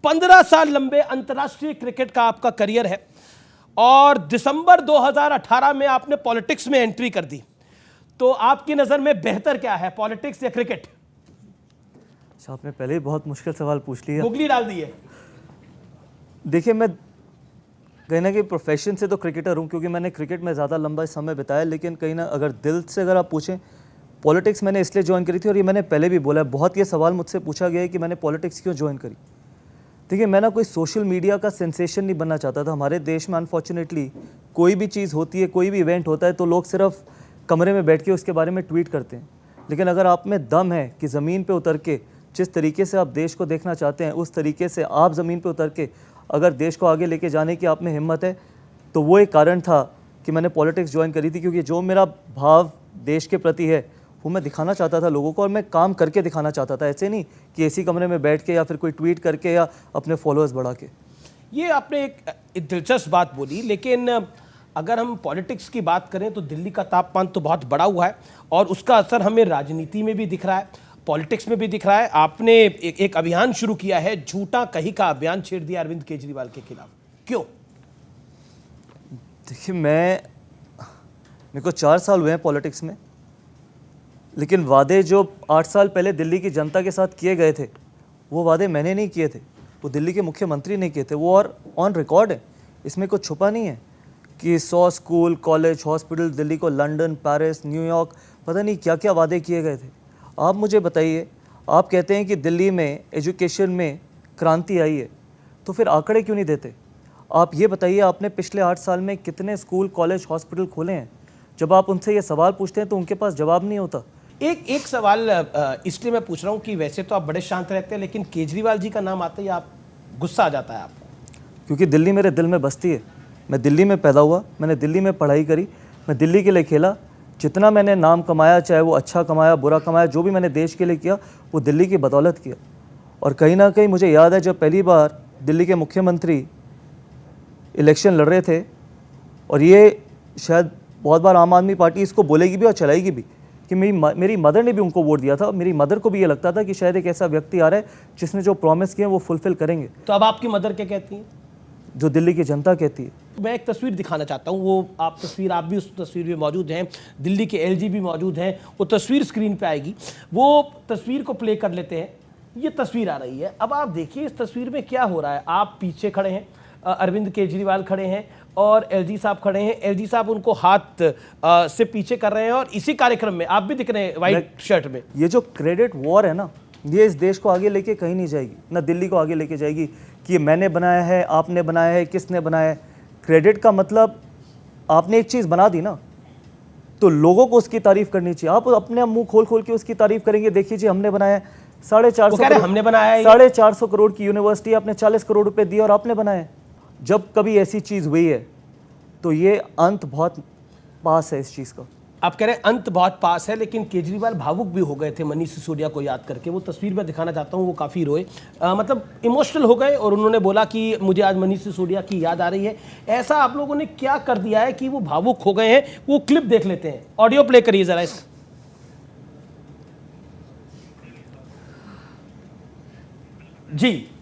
15 साल लंबे अंतर्राष्ट्रीय क्रिकेट का आपका करियर है और दिसंबर 2018 में आपने पॉलिटिक्स में एंट्री कर दी। तो आपकी नजर में बेहतर क्या है, पॉलिटिक्स या क्रिकेट? अच्छा, आपने पहले ही बहुत मुश्किल सवाल पूछ लिया। गुगली डाल दी है। देखिए, मैं कहीं ना कहीं प्रोफेशन से तो क्रिकेटर हूँ, क्योंकि मैंने क्रिकेट में ज़्यादा लंबा समय बिताया। लेकिन कहीं ना अगर दिल से अगर आप पूछें, पॉलिटिक्स मैंने इसलिए ज्वाइन करी थी, और ये मैंने पहले भी बोला है, बहुत ये सवाल मुझसे पूछा गया है कि मैंने पॉलिटिक्स क्यों ज्वाइन करी। देखिए, मैं ना कोई सोशल मीडिया का सेंसेशन नहीं बनना चाहता था। हमारे देश में अनफॉर्चुनेटली कोई भी चीज़ होती है, कोई भी इवेंट होता है, तो लोग सिर्फ कमरे में बैठ के उसके बारे में ट्वीट करते हैं। लेकिन अगर आप में दम है कि ज़मीन पे उतर के जिस तरीके से आप देश को देखना चाहते हैं, उस तरीके से आप ज़मीन पे उतर के अगर देश को आगे लेके जाने की आप में हिम्मत है, तो वो एक कारण था कि मैंने पॉलिटिक्स ज्वाइन करी थी। क्योंकि जो मेरा भाव देश के प्रति है वो मैं दिखाना चाहता था लोगों को, और मैं काम करके दिखाना चाहता था। ऐसे नहीं कि इसी कमरे में बैठ के या फिर कोई ट्वीट करके या अपने फॉलोअर्स बढ़ा के। ये आपने एक दिलचस्प बात बोली, लेकिन अगर हम पॉलिटिक्स की बात करें तो दिल्ली का तापमान तो बहुत बढ़ा हुआ है और उसका असर हमें राजनीति में भी दिख रहा है, पॉलिटिक्स में भी दिख रहा है। आपने एक अभियान शुरू किया है, झूठा कहीं का अभियान छेड़ दिया अरविंद केजरीवाल के खिलाफ, क्यों? देखिए, मेरे को 4 साल हुए हैं पॉलिटिक्स में, लेकिन वादे जो 8 साल पहले दिल्ली की जनता के साथ किए गए थे, वो वादे मैंने नहीं किए थे, वो दिल्ली के मुख्यमंत्री ने किए थे। वो और ऑन रिकॉर्ड है, इसमें कुछ छुपा नहीं है कि 100 स्कूल, कॉलेज, हॉस्पिटल दिल्ली को लंदन, पेरिस, न्यूयॉर्क, पता नहीं क्या क्या वादे किए गए थे। आप मुझे बताइए, आप कहते हैं कि दिल्ली में एजुकेशन में क्रांति आई है, तो फिर आंकड़े क्यों नहीं देते? आप ये बताइए, आपने पिछले 8 साल में कितने स्कूल, कॉलेज, हॉस्पिटल खोले हैं? जब आप उनसे ये सवाल पूछते हैं तो उनके पास जवाब नहीं होता। एक सवाल इसलिए मैं पूछ रहा हूं कि वैसे तो आप बड़े शांत रहते हैं, लेकिन केजरीवाल जी का नाम आते ही आप गुस्सा आ जाता है आपको। क्योंकि दिल्ली मेरे दिल में बसती है। मैं दिल्ली में पैदा हुआ, मैंने दिल्ली में पढ़ाई करी, मैं दिल्ली के लिए खेला। जितना मैंने नाम कमाया, चाहे वो अच्छा कमाया, बुरा कमाया, जो भी मैंने देश के लिए किया, वो दिल्ली की बदौलत किया। और कहीं ना कहीं मुझे याद है, जब पहली बार दिल्ली के मुख्यमंत्री इलेक्शन लड़ रहे थे, और ये शायद बहुत बार आम आदमी पार्टी इसको बोलेगी भी और चलाएगी भी, कि मेरी मदर ने भी उनको वोट दिया था। मेरी मदर को भी ये लगता था कि शायद एक ऐसा व्यक्ति आ रहा है जिसने जो प्रॉमिस किए वो फुलफिल करेंगे। तो अब आपकी मदर क्या कहती हैं? जो दिल्ली की जनता कहती है। मैं एक तस्वीर दिखाना चाहता हूँ, वो आप भी उस तस्वीर में मौजूद हैं, दिल्ली के एलजी भी मौजूद हैं। वो तस्वीर स्क्रीन पे आएगी, वो तस्वीर को प्ले कर लेते हैं। ये तस्वीर आ रही है। अब आप देखिए इस तस्वीर में क्या हो रहा है। आप पीछे खड़े हैं, अरविंद केजरीवाल खड़े हैं और एलजी साहब खड़े हैं। एलजी साहब उनको हाथ से पीछे कर रहे हैं और इसी कार्यक्रम में आप भी दिख रहे हैं व्हाइट शर्ट में। ये जो क्रेडिट वॉर है ना, ये इस देश को आगे लेके कहीं नहीं जाएगी, ना दिल्ली को आगे लेके जाएगी कि ये मैंने बनाया है, आपने बनाया है, किसने बनाया है। क्रेडिट का मतलब, आपने एक चीज़ बना दी ना, तो लोगों को उसकी तारीफ करनी चाहिए। आप अपने मुंह खोल खोल के उसकी तारीफ करेंगे, देखिए जी हमने बनाया है, 450 करोड़ की यूनिवर्सिटी आपने 40 करोड़ रुपए दिए और आपने बनाया है। जब कभी ऐसी चीज़ हुई है तो ये अंत बहुत पास है इस चीज़ का। आप कह रहे हैं अंत बहुत पास है, लेकिन केजरीवाल भावुक भी हो गए थे मनीष सिसोदिया को याद करके। वो तस्वीर में दिखाना चाहता हूँ, वो काफ़ी रोए, मतलब इमोशनल हो गए और उन्होंने बोला कि मुझे आज मनीष सिसोदिया की याद आ रही है। ऐसा आप लोगों ने क्या कर दिया है कि वो भावुक हो गए हैं? वो क्लिप देख लेते हैं, ऑडियो प्ले करिए जरा इसका।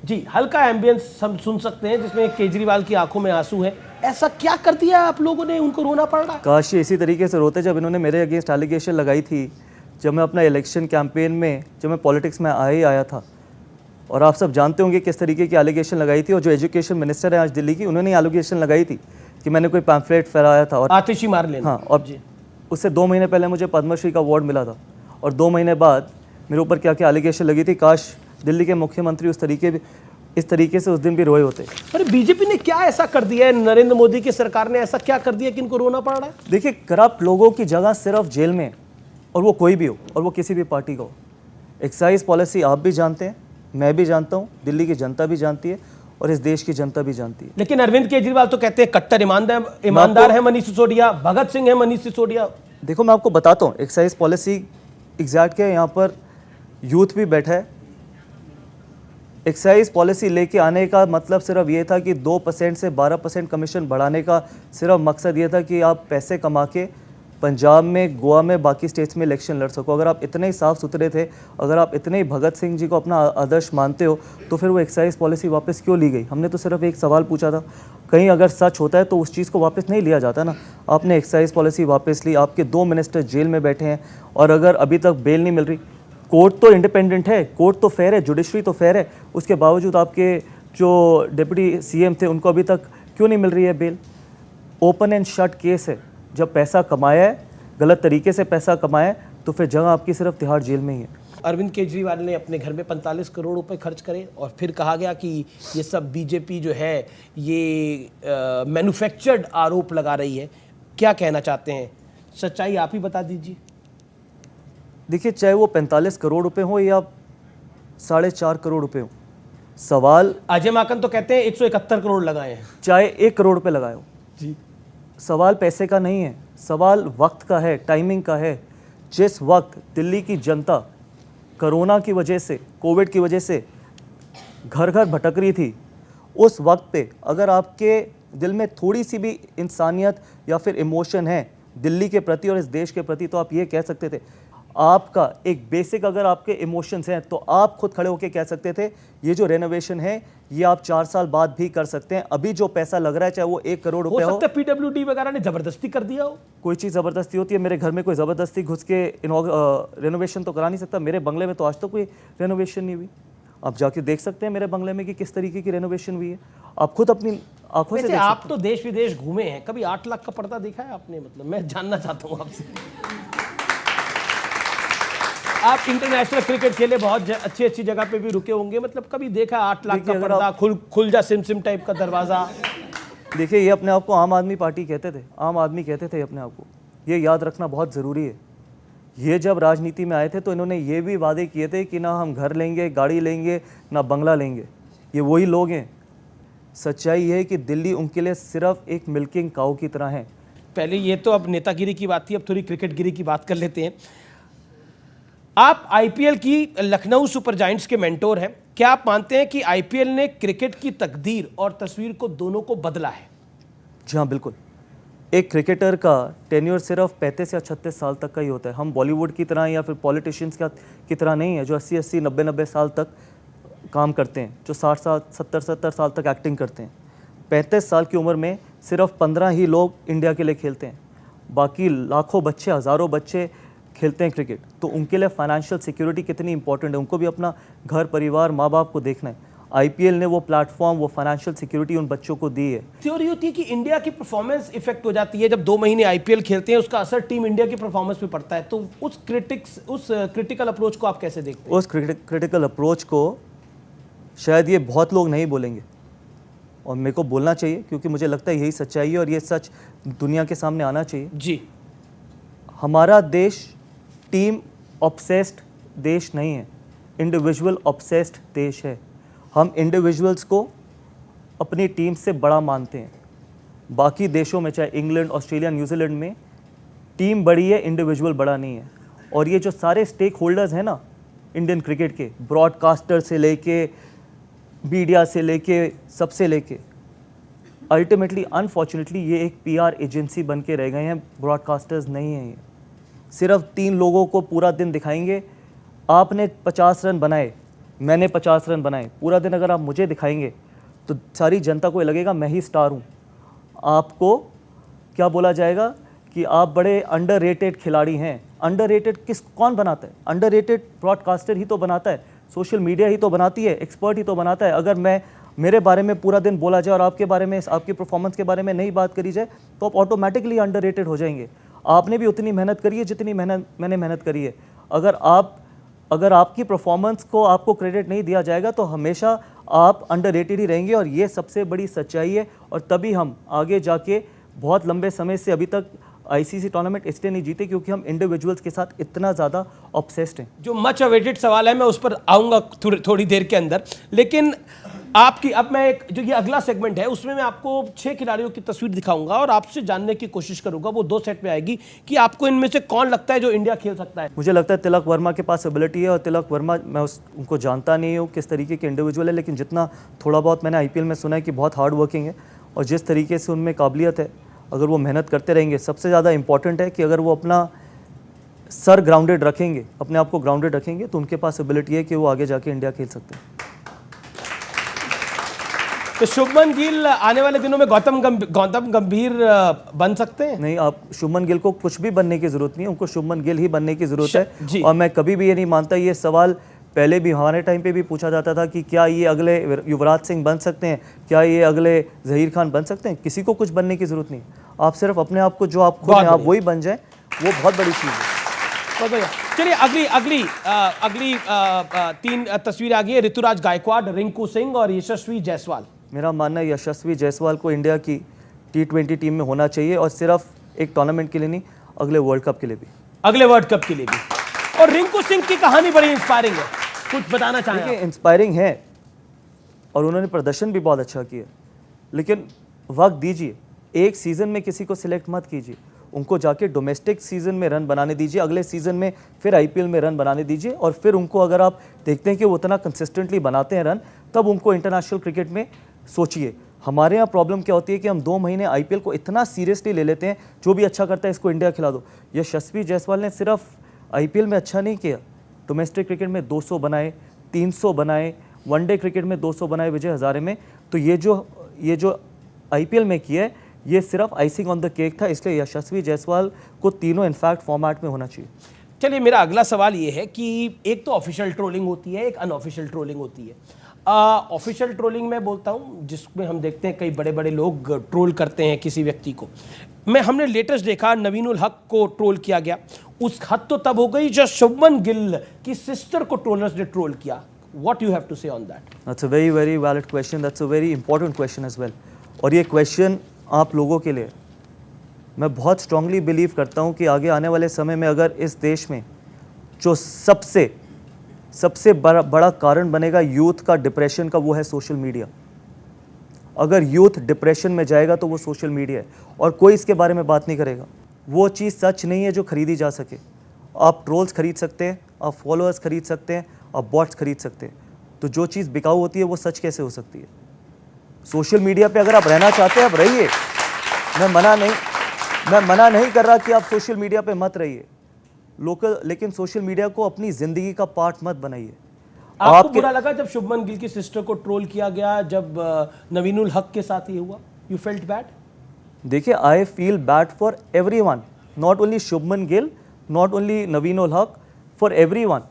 जी, हल्का एम्बियंस हम सुन सकते हैं जिसमें केजरीवाल की आंखों में आंसू है। ऐसा क्या कर दिया आप लोगों ने, उनको रोना पड़ रहा है? काश ये इसी तरीके से रोते जब इन्होंने मेरे अगेंस्ट एलिगेशन लगाई थी, जब मैं अपना इलेक्शन कैंपेन में, जब मैं पॉलिटिक्स में आया था। और आप सब जानते होंगे किस तरीके की एलिगेशन लगाई थी। और जो एजुकेशन मिनिस्टर है आज दिल्ली की, उन्होंने एलिगेशन लगाई थी कि मैंने कोई पैम्फलेट फैलाया था और आतिशी मार लेना। हाँ, और उससे 2 महीने पहले मुझे पद्मश्री का अवार्ड मिला था, और 2 महीने बाद मेरे ऊपर क्या क्या एलिगेशन लगी थी। काश दिल्ली के मुख्यमंत्री इस तरीके से उस दिन भी रोए होते। अरे बीजेपी ने क्या ऐसा कर दिया है, नरेंद्र मोदी की सरकार ने ऐसा क्या कर दिया कि इनको रोना पड़ रहा है? देखिए, करप्ट लोगों की जगह सिर्फ जेल में, और वो कोई भी हो, और वो किसी भी पार्टी का हो। एक्साइज पॉलिसी आप भी जानते हैं, मैं भी जानता हूँ, दिल्ली की जनता भी जानती है, और इस देश की जनता भी जानती है। लेकिन अरविंद केजरीवाल तो कहते हैं कट्टर ईमानदार है मनीष सिसोदिया, भगत सिंह है मनीष सिसोदिया। देखो, मैं आपको बताता हूँ एक्साइज पॉलिसी एग्जैक्ट क्या है। यहाँ पर यूथ भी बैठा है। एक्साइज पॉलिसी लेके आने का मतलब सिर्फ ये था कि 2% से 12% कमीशन बढ़ाने का सिर्फ मकसद ये था कि आप पैसे कमा के पंजाब में, गोवा में, बाकी स्टेट्स में इलेक्शन लड़ सको। अगर आप इतने ही साफ़ सुथरे थे, अगर आप इतने ही भगत सिंह जी को अपना आदर्श मानते हो, तो फिर वो एक्साइज पॉलिसी वापस क्यों ली गई? हमने तो सिर्फ एक सवाल पूछा था, कहीं अगर सच होता है तो उस चीज़ को वापस नहीं लिया जाता ना। आपने एक्साइज पॉलिसी वापस ली, आपके 2 मिनिस्टर जेल में बैठे हैं, और अगर अभी तक बेल नहीं मिल रही, कोर्ट तो इंडिपेंडेंट है, कोर्ट तो फेयर है, जुडिशरी तो फेयर है, उसके बावजूद आपके जो डिप्टी सीएम थे उनको अभी तक क्यों नहीं मिल रही है bail? Open and shut case है। जब पैसा कमाया है, गलत तरीके से पैसा कमाया है, तो फिर जगह आपकी सिर्फ तिहाड़ जेल में ही है। अरविंद केजरीवाल ने अपने घर में 45 करोड़ रुपए खर्च करे और फिर कहा गया कि ये सब बीजेपी जो है ये मैन्युफैक्चर्ड आरोप लगा रही है। क्या कहना चाहते हैं, सच्चाई आप ही बता दीजिए। देखिए, चाहे वो 45 करोड़ रुपए हो या 4.5 करोड़ रुपए हो, सवाल, अजय माकन तो कहते हैं 171 करोड़ लगाए हैं, चाहे 1 करोड़ रुपए लगाए हो जी, सवाल पैसे का नहीं है, सवाल वक्त का है, टाइमिंग का है। जिस वक्त दिल्ली की जनता कोरोना की वजह से, कोविड की वजह से घर घर भटक रही थी, उस वक्त पे अगर आपके दिल में थोड़ी सी भी इंसानियत या फिर इमोशन है दिल्ली के प्रति और इस देश के प्रति, तो आप ये कह सकते थे। आपका एक बेसिक अगर आपके इमोशंस हैं तो आप खुद खड़े होकर कह सकते थे ये जो रेनोवेशन है ये आप 4 साल बाद भी कर सकते हैं। अभी जो पैसा लग रहा है, चाहे वो 1 करोड़ रुपए हो, सकता है पीडब्ल्यूडी वगैरह ने जबरदस्ती कर दिया हो। कोई चीज़ ज़बरदस्ती होती है? मेरे घर में कोई ज़बरदस्ती घुस के रेनोवेशन तो करा नहीं सकता। मेरे बंगले में तो आज तक कोई रेनोवेशन नहीं हुई। आप जाके देख सकते हैं मेरे बंगले में कि किस तरीके की रेनोवेशन हुई है, आप खुद अपनी आंखों से देख आप सकते तो देश विदेश घूमे हैं, कभी 8 लाख का पर्दा देखा है आपने? मतलब मैं जानना चाहता हूँ आपसे। आप इंटरनेशनल क्रिकेट खेले, बहुत अच्छी अच्छी जगह पे भी रुके होंगे, मतलब कभी देखा 8 लाख का पर्दा, खुल जा सिम टाइप का दरवाजा? देखिए, ये अपने आप को आम आदमी पार्टी कहते थे, आम आदमी कहते थे अपने आप को। ये याद रखना बहुत ज़रूरी है। ये जब राजनीति में आए थे तो इन्होंने ये भी वादे किए थे कि ना हम घर लेंगे, गाड़ी लेंगे, ना बंगला लेंगे। ये वही लोग हैं। सच्चाई ये है कि दिल्ली उनके लिए सिर्फ एक मिल्किंग काऊ की तरह है। पहले ये तो अब नेतागिरी की बात थी, अब थोड़ी क्रिकेटगिरी की बात कर लेते हैं। आप आईपीएल की लखनऊ सुपर जायंट्स के मेंटोर हैं। क्या आप मानते हैं कि आईपीएल ने क्रिकेट की तकदीर और तस्वीर को दोनों को बदला है? जी हाँ, बिल्कुल। एक क्रिकेटर का टेन्योर सिर्फ 35 या 36 साल तक का ही होता है। हम बॉलीवुड की तरह या फिर पॉलिटिशियंस की तरह नहीं है जो 80-80, 90-90 साल तक काम करते हैं, जो 60 साल, 70-70 साल तक एक्टिंग करते हैं। 35 साल की उम्र में सिर्फ 15 ही लोग इंडिया के लिए खेलते हैं, बाकी लाखों बच्चे, हज़ारों बच्चे खेलते हैं क्रिकेट। तो उनके लिए फाइनेंशियल सिक्योरिटी कितनी इंपॉर्टेंट है, उनको भी अपना घर परिवार, माँ बाप को देखना है। आईपीएल ने वो प्लेटफॉर्म, वो फाइनेंशियल सिक्योरिटी उन बच्चों को दी है। थ्योरी होती है कि इंडिया की परफॉर्मेंस इफेक्ट हो जाती है जब 2 महीने आईपीएल खेलते हैं, उसका असर टीम इंडिया की परफॉर्मेंस पे पड़ता है। तो उस क्रिटिकल अप्रोच को आप कैसे देखते हैं? उस क्रिटिकल अप्रोच को शायद ये बहुत लोग नहीं बोलेंगे और मेरे को बोलना चाहिए, क्योंकि मुझे लगता है यही सच्चाई है और ये सच दुनिया के सामने आना चाहिए। जी, हमारा देश टीम ऑब्सेस्ड देश नहीं है, इंडिविजुअल ऑब्सेस्ड देश है। हम इंडिविजुअल्स को अपनी टीम से बड़ा मानते हैं। बाकी देशों में, चाहे इंग्लैंड, ऑस्ट्रेलिया, न्यूजीलैंड में टीम बड़ी है, इंडिविजुअल बड़ा नहीं है। और ये जो सारे स्टेक होल्डर्स हैं ना इंडियन क्रिकेट के, ब्रॉडकास्टर से लेके, मीडिया से लेके, सबसे लेके, अल्टीमेटली अनफॉर्चुनेटली ये एक पीआर एजेंसी बन के रह गए हैं। ब्रॉडकास्टर्स नहीं हैं। ये सिर्फ 3 लोगों को पूरा दिन दिखाएंगे। आपने 50 रन बनाए, मैंने 50 रन बनाए, पूरा दिन अगर आप मुझे दिखाएंगे तो सारी जनता को ये लगेगा मैं ही स्टार हूँ। आपको क्या बोला जाएगा कि आप बड़े अंडररेटेड खिलाड़ी हैं। अंडररेटेड कौन बनाता है? अंडररेटेड ब्रॉडकास्टर ही तो बनाता है, सोशल मीडिया ही तो बनाती है, एक्सपर्ट ही तो बनाता है। अगर मेरे बारे में पूरा दिन बोला जाए और आपके बारे में, आपकी परफॉर्मेंस के बारे में नहीं बात करी जाए, तो आप ऑटोमेटिकली अंडररेटेड हो जाएंगे। आपने भी उतनी मेहनत करी है जितनी मैंने मेहनत करी है। अगर आपकी परफॉर्मेंस को आपको क्रेडिट नहीं दिया जाएगा तो हमेशा आप अंडररेटेड ही रहेंगे, और ये सबसे बड़ी सच्चाई है। और तभी हम आगे जाके बहुत लंबे समय से अभी तक आईसीसी टूर्नामेंट इसलिए नहीं जीते क्योंकि हम इंडिविजुअल्स के साथ इतना ज़्यादा ऑब्सेस्ड हैं। जो मच अवेटेड सवाल है मैं उस पर आऊँगा थोड़ी देर के अंदर, लेकिन आपकी अब मैं जो ये अगला सेगमेंट है उसमें मैं आपको 6 खिलाड़ियों की तस्वीर दिखाऊंगा और आपसे जानने की कोशिश करूंगा, वो 2 सेट में आएगी, कि आपको इनमें से कौन लगता है जो इंडिया खेल सकता है। मुझे लगता है तिलक वर्मा के पास एबिलिटी है, और तिलक वर्मा, मैं उनको जानता नहीं हूँ किस तरीके के इंडिविजुअल है, लेकिन जितना थोड़ा बहुत मैंने आईपीएल में सुना है कि बहुत हार्ड वर्किंग है और जिस तरीके से उनमें काबिलियत है, अगर वो मेहनत करते रहेंगे, सबसे ज़्यादा इंपॉर्टेंट है कि अगर वो अपना सर ग्राउंडेड रखेंगे, अपने आप को ग्राउंडेड रखेंगे, तो उनके पास एबिलिटी है कि वो आगे जाके इंडिया खेल सकते हैं। तो शुभमन गिल आने वाले दिनों में गौतम गंभीर बन सकते हैं? नहीं, आप शुभमन गिल को कुछ भी बनने की जरूरत नहीं है, उनको शुभमन गिल ही बनने की जरूरत जी। है। और मैं कभी भी ये नहीं मानता, ये सवाल पहले भी हमारे टाइम पे भी पूछा जाता था कि क्या ये अगले युवराज सिंह बन सकते हैं, क्या ये अगले जहीर खान बन सकते हैं। किसी को कुछ बनने की जरूरत नहीं, आप सिर्फ अपने आप को जो आप खुद हैं आप वही बन जाएं, वो बहुत बड़ी चीज़ है। बहुत बढ़िया। चलिए अगली तीन तस्वीरें आ गई है। ऋतुराज गायकवाड़, रिंकू सिंह और यशस्वी जायसवाल। मेरा मानना है यशस्वी जायसवाल को इंडिया की T20 टीम में होना चाहिए, और सिर्फ एक टूर्नामेंट के लिए नहीं, अगले वर्ल्ड कप के लिए भी। अगले वर्ल्ड कप के लिए भी। और रिंकू सिंह की कहानी बड़ी इंस्पायरिंग है, कुछ बताना चाहेंगे? इंस्पायरिंग है और उन्होंने प्रदर्शन भी बहुत अच्छा किया, लेकिन वक्त दीजिए। एक सीज़न में किसी को सिलेक्ट मत कीजिए, उनको जाके डोमेस्टिक सीज़न में रन बनाने दीजिए, अगले सीज़न में फिर IPL में रन बनाने दीजिए, और फिर उनको अगर आप देखते हैं कि वो उतना कंसिस्टेंटली बनाते हैं रन, तब उनको इंटरनेशनल क्रिकेट में सोचिए। हमारे यहाँ प्रॉब्लम क्या होती है कि हम 2 महीने IPL को इतना सीरियसली ले लेते हैं, जो भी अच्छा करता है इसको इंडिया खिला दो। यशस्वी जायसवाल ने सिर्फ IPL में अच्छा नहीं किया, डोमेस्टिक क्रिकेट में 200 बनाए, 300 बनाए, वनडे क्रिकेट में 200 बनाए विजय हज़ारे में। तो ये जो IPL में किया है, ये सिर्फ आइसिंग ऑन द केक था, इसलिए यशस्वी जायसवाल को तीनों इनफैक्ट फॉर्मेट में होना चाहिए। चलिए, मेरा अगला सवाल ये है कि एक तो ऑफिशियल ट्रोलिंग होती है, एक अनऑफिशियल ट्रोलिंग होती है। ऑफिशियल ट्रोलिंग मैं बोलता हूँ जिसमें हम देखते हैं कई बड़े बड़े लोग ट्रोल करते हैं किसी व्यक्ति को। हमने लेटेस्ट देखा नवीन उल हक को ट्रोल किया गया। उस हद तो तब हो गई जब शुभमन गिल की सिस्टर को ट्रोलर्स ने ट्रोल किया। What you have to say on that? That's a very very valid question, that's a very important question as well. और ये क्वेश्चन आप लोगों के लिए, मैं बहुत स्ट्रांगली बिलीव करता हूँ कि आगे आने वाले समय में अगर इस देश में जो सबसे बड़ा कारण बनेगा यूथ का डिप्रेशन का, वो है सोशल मीडिया। अगर यूथ डिप्रेशन में जाएगा तो वो सोशल मीडिया है, और कोई इसके बारे में बात नहीं करेगा। वो चीज़ सच नहीं है जो खरीदी जा सके। आप ट्रोल्स खरीद सकते हैं, आप फॉलोअर्स खरीद सकते हैं, आप बॉट्स खरीद सकते हैं, तो जो चीज़ बिकाऊ होती है वो सच कैसे हो सकती है? सोशल मीडिया पे अगर आप रहना चाहते हैं आप रहिए, मैं मना नहीं कर रहा कि आप सोशल मीडिया पे मत रहिए लेकिन सोशल मीडिया को अपनी जिंदगी का पार्ट मत बनाइए। आपको बुरा लगा जब शुभमन गिल की सिस्टर को ट्रोल किया गया, जब नवीन उल हक के साथ ये हुआ? You felt bad? देखिए, I feel bad for everyone, not only Shubman Gill, not only Naveen ul Haq, for everyone.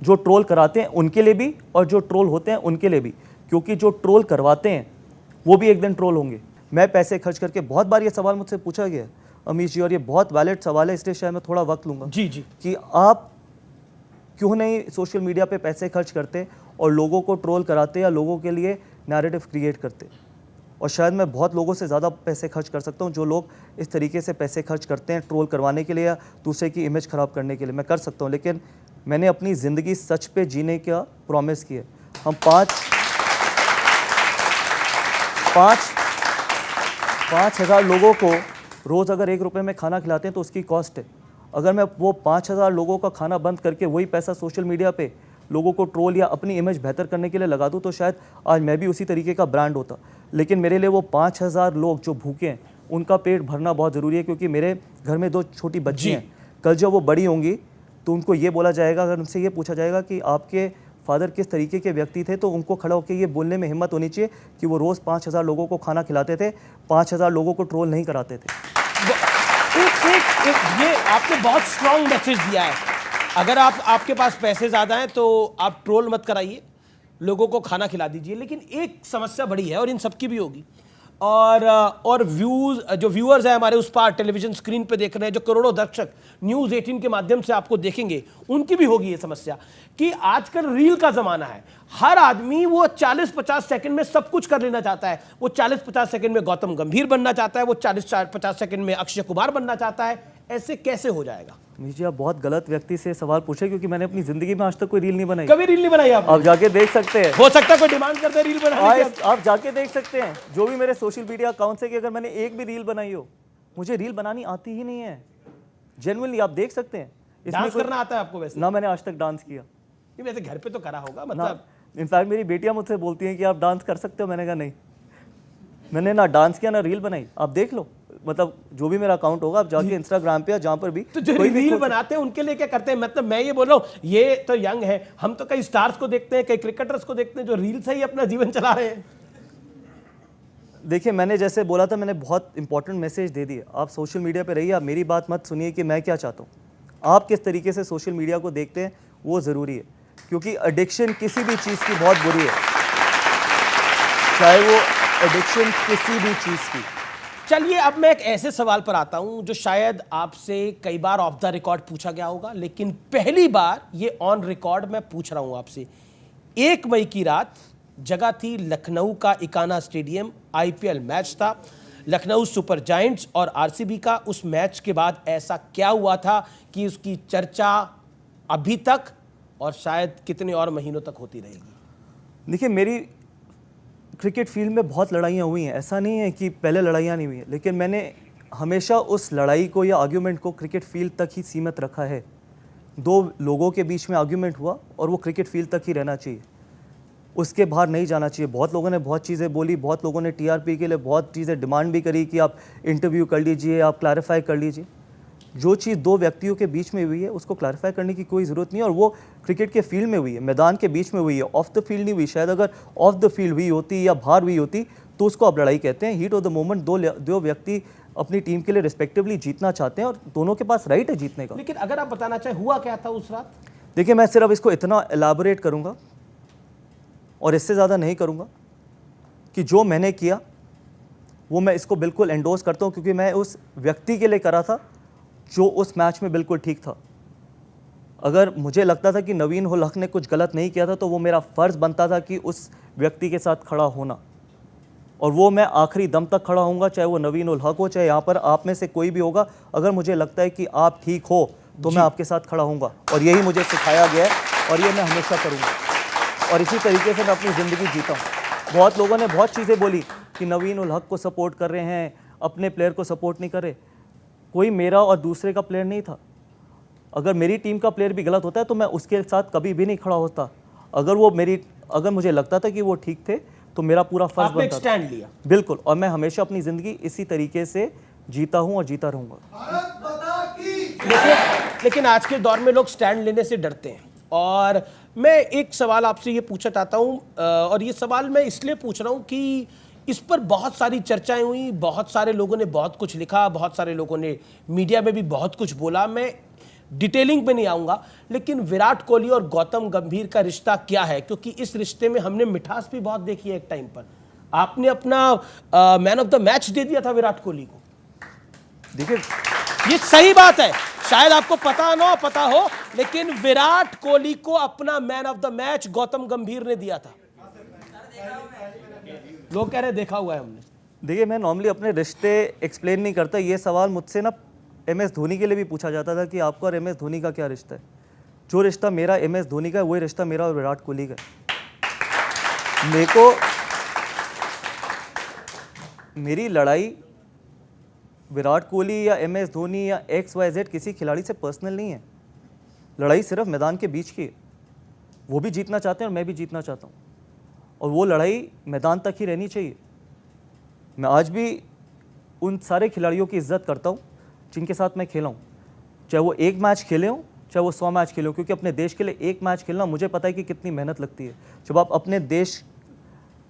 जो ट्रोल कराते हैं उनके लिए भी, और जो ट्रोल होते हैं उनके लिए भी, क्योंकि जो ट्रोल करवाते हैं वो भी एक दिन ट्रोल होंगे। मैं पैसे खर्च करके, बहुत बार ये सवाल मुझसे पूछा गया अमीश जी, और ये बहुत वैलिड सवाल है, इसलिए शायद मैं थोड़ा वक्त लूँगा जी कि आप क्यों नहीं सोशल मीडिया पे पैसे खर्च करते और लोगों को ट्रोल कराते या लोगों के लिए नैरेटिव क्रिएट करते। और शायद मैं बहुत लोगों से ज़्यादा पैसे खर्च कर सकता हूँ जो लोग इस तरीके से पैसे खर्च करते हैं ट्रोल करवाने के लिए या दूसरे की इमेज ख़राब करने के लिए, मैं कर सकता हूँ। लेकिन मैंने अपनी ज़िंदगी सच पे जीने का प्रॉमिस किया। हम 5,000 लोगों को रोज़ अगर 1 रुपये में खाना खिलाते हैं तो उसकी कॉस्ट है। अगर मैं वो 5,000 लोगों का खाना बंद करके वही पैसा सोशल मीडिया पे लोगों को ट्रोल या अपनी इमेज बेहतर करने के लिए लगा दूँ, तो शायद आज मैं भी उसी तरीके का ब्रांड होता। लेकिन मेरे लिए वो 5,000 लोग जो भूखे हैं उनका पेट भरना बहुत ज़रूरी है, क्योंकि मेरे घर में 2 छोटी बच्ची हैं। कल जब वो बड़ी होंगी तो उनको ये बोला जाएगा, अगर उनसे ये पूछा जाएगा कि आपके फादर किस तरीके के व्यक्ति थे, तो उनको खड़ा होकर ये बोलने में हिम्मत होनी चाहिए कि वो रोज़ 5,000 लोगों को खाना खिलाते थे, 5,000 लोगों को ट्रोल नहीं कराते थे। ये आपने बहुत स्ट्रांग मैसेज दिया है। अगर आपके पास पैसे ज़्यादा हैं तो आप ट्रोल मत कराइए, लोगों को खाना खिला दीजिए। लेकिन एक समस्या बड़ी है और इन सबकी भी होगी, और व्यूअर्स हैं हमारे उस पार टेलीविजन स्क्रीन पे देख रहे हैं, जो करोड़ों दर्शक न्यूज़ 18 के माध्यम से आपको देखेंगे, उनकी भी होगी ये समस्या कि आजकल रील का ज़माना है। हर आदमी वो 40-50 सेकंड में सब कुछ कर लेना चाहता है। वो 40-50 सेकंड में गौतम गंभीर बनना चाहता है, वो 40-50 सेकंड में अक्षय कुमार बनना चाहता है। ऐसे कैसे हो जाएगा? जी, आप बहुत गलत व्यक्ति से सवाल पूछे, क्योंकि मैंने अपनी ज़िंदगी में आज तक कोई रील नहीं बनाई। कभी रील नहीं बनाई आपने? आप जाके देख सकते हैं। हो सकता है कोई डिमांड करते हैं रील बनाने की। आप जाके देख सकते हैं जो भी मेरे सोशल मीडिया अकाउंट से, कि अगर मैंने एक भी रील बनाई हो, मुझे रील बनानी आती ही नहीं है। जेन्युइनली आप देख सकते हैं। डांस करना आता है आपको? वैसे ना मैंने आज तक डांस किया। वैसे घर पे तो करा होगा, मतलब। इनफैक्ट मेरी बेटियां मुझसे बोलती हैं कि आप डांस कर सकते हो, मैंने कहा नहीं, मैंने ना डांस किया ना रील बनाई। आप देख लो, मतलब जो भी मेरा अकाउंट होगा, आप जाके इंस्टाग्राम पे या जहाँ पर भी तो जो कोई भी रील बनाते हैं उनके लिए क्या करते हैं? मतलब मैं ये बोल रहा हूँ, ये तो यंग है, हम तो कई स्टार्स को देखते हैं, कई क्रिकेटर्स को देखते हैं जो रील से ही अपना जीवन चला रहे हैं। देखिए, मैंने जैसे बोला था, मैंने बहुत इंपॉर्टेंट मैसेज दे दिए। आप सोशल मीडिया पे रहिए, आप मेरी बात मत सुनिए कि मैं क्या चाहता हूँ। आप किस तरीके से सोशल मीडिया को देखते हैं वो ज़रूरी है, क्योंकि एडिक्शन किसी भी चीज़ की बहुत बुरी है, चाहे वो एडिक्शन किसी भी चीज़ की। चलिए अब मैं एक ऐसे सवाल पर आता हूं जो शायद आपसे कई बार ऑफ द रिकॉर्ड पूछा गया होगा, लेकिन पहली बार ये ऑन रिकॉर्ड मैं पूछ रहा हूं आपसे। 1 मई की रात, जगह थी लखनऊ का इकाना स्टेडियम, आईपीएल मैच था, लखनऊ सुपर जायंट्स और आरसीबी का। उस मैच के बाद ऐसा क्या हुआ था कि उसकी चर्चा अभी तक और शायद कितने और महीनों तक होती रहेगी? देखिए, मेरी क्रिकेट फील्ड में बहुत लड़ाइयाँ हुई हैं, ऐसा नहीं है कि पहले लड़ाइयाँ नहीं हुई हैं, लेकिन मैंने हमेशा उस लड़ाई को या आर्ग्यूमेंट को क्रिकेट फील्ड तक ही सीमित रखा है। 2 लोगों के बीच में आर्ग्यूमेंट हुआ और वो क्रिकेट फील्ड तक ही रहना चाहिए, उसके बाहर नहीं जाना चाहिए। बहुत लोगों ने बहुत चीज़ें बोली, बहुत लोगों ने टीआरपी के लिए बहुत चीज़ें डिमांड भी करी कि आप इंटरव्यू कर लीजिए, आप क्लैरिफाई कर लीजिए। जो चीज़ 2 व्यक्तियों के बीच में हुई है उसको क्लैरिफाई करने की कोई ज़रूरत नहीं है, और वो क्रिकेट के फील्ड में हुई है, मैदान के बीच में हुई है, ऑफ द फील्ड नहीं हुई। शायद अगर ऑफ द फील्ड हुई होती या बाहर हुई होती तो उसको आप लड़ाई कहते हैं। हीट ऑफ द मोमेंट 2 व्यक्ति अपनी टीम के लिए रिस्पेक्टिवली जीतना चाहते हैं और दोनों के पास राइट है जीतने का। लेकिन अगर आप बताना चाहें हुआ क्या था उस रात? देखिए, मैं सिर्फ इसको इतना एलाबोरेट करूँगा और इससे ज़्यादा नहीं करूँगा कि जो मैंने किया वो मैं इसको बिल्कुल एंडोर्स करता हूँ, क्योंकि मैं उस व्यक्ति के लिए करा था जो उस मैच में बिल्कुल ठीक था। अगर मुझे लगता था कि नवीन उल हक ने कुछ गलत नहीं किया था तो वो मेरा फ़र्ज़ बनता था कि उस व्यक्ति के साथ खड़ा होना, और वो मैं आखिरी दम तक खड़ा होऊंगा, चाहे वो नवीन उल हक हो, चाहे यहाँ पर आप में से कोई भी होगा। अगर मुझे लगता है कि आप ठीक हो तो मैं आपके साथ खड़ा होऊंगा, और यही मुझे सिखाया गया है और ये मैं हमेशा करूँगा, और इसी तरीके से मैं अपनी ज़िंदगी जीता हूँ। बहुत लोगों ने बहुत चीज़ें बोली कि नवीन उल हक को सपोर्ट कर रहे हैं, अपने प्लेयर को सपोर्ट नहीं कर रहे। कोई मेरा और दूसरे का प्लेयर नहीं था। अगर मेरी टीम का प्लेयर भी गलत होता है तो मैं उसके साथ कभी भी नहीं खड़ा होता। अगर मुझे लगता था कि वो ठीक थे तो मेरा पूरा फर्ज आपने बनता था। स्टैंड लिया। बिल्कुल, और मैं हमेशा अपनी ज़िंदगी इसी तरीके से जीता हूँ और जीता रहूँगा। लेकिन आज के दौर में लोग स्टैंड लेने से डरते हैं, और मैं एक सवाल आपसे ये पूछना चाहता हूँ, और ये सवाल मैं इसलिए पूछ रहा हूँ कि इस पर बहुत सारी चर्चाएं हुई, बहुत सारे लोगों ने बहुत कुछ लिखा, बहुत सारे लोगों ने मीडिया में भी बहुत कुछ बोला। मैं डिटेलिंग पे नहीं आऊँगा, लेकिन विराट कोहली और गौतम गंभीर का रिश्ता क्या है? क्योंकि इस रिश्ते में हमने मिठास भी बहुत देखी है एक टाइम पर। आपने अपना मैन ऑफ द मैच दे दिया था विराट कोहली को। देखिए, ये सही बात है, शायद आपको पता हो, लेकिन विराट कोहली को अपना man of the match Gautam गंभीर ने दिया था। लोग कह रहे हैं देखा हुआ है हमने। देखिए, मैं नॉर्मली अपने रिश्ते एक्सप्लेन नहीं करता। ये सवाल मुझसे ना MS धोनी के लिए भी पूछा जाता था कि आपका और MS धोनी का क्या रिश्ता है। जो रिश्ता मेरा MS धोनी का है वही रिश्ता मेरा और विराट कोहली का है। मेरे को मेरी लड़ाई विराट कोहली या MS धोनी या XYZ किसी खिलाड़ी से पर्सनल नहीं है। लड़ाई सिर्फ मैदान के बीच की है। वो भी जीतना चाहते हैं और मैं भी जीतना चाहता हूँ, और वो लड़ाई मैदान तक ही रहनी चाहिए। मैं आज भी उन सारे खिलाड़ियों की इज्जत करता हूँ जिनके साथ मैं खेला हूँ, चाहे वो 1 मैच खेले हों, चाहे वो 100 मैच खेले हों, क्योंकि अपने देश के लिए 1 मैच खेलना मुझे पता है कि कितनी मेहनत लगती है। जब आप अपने देश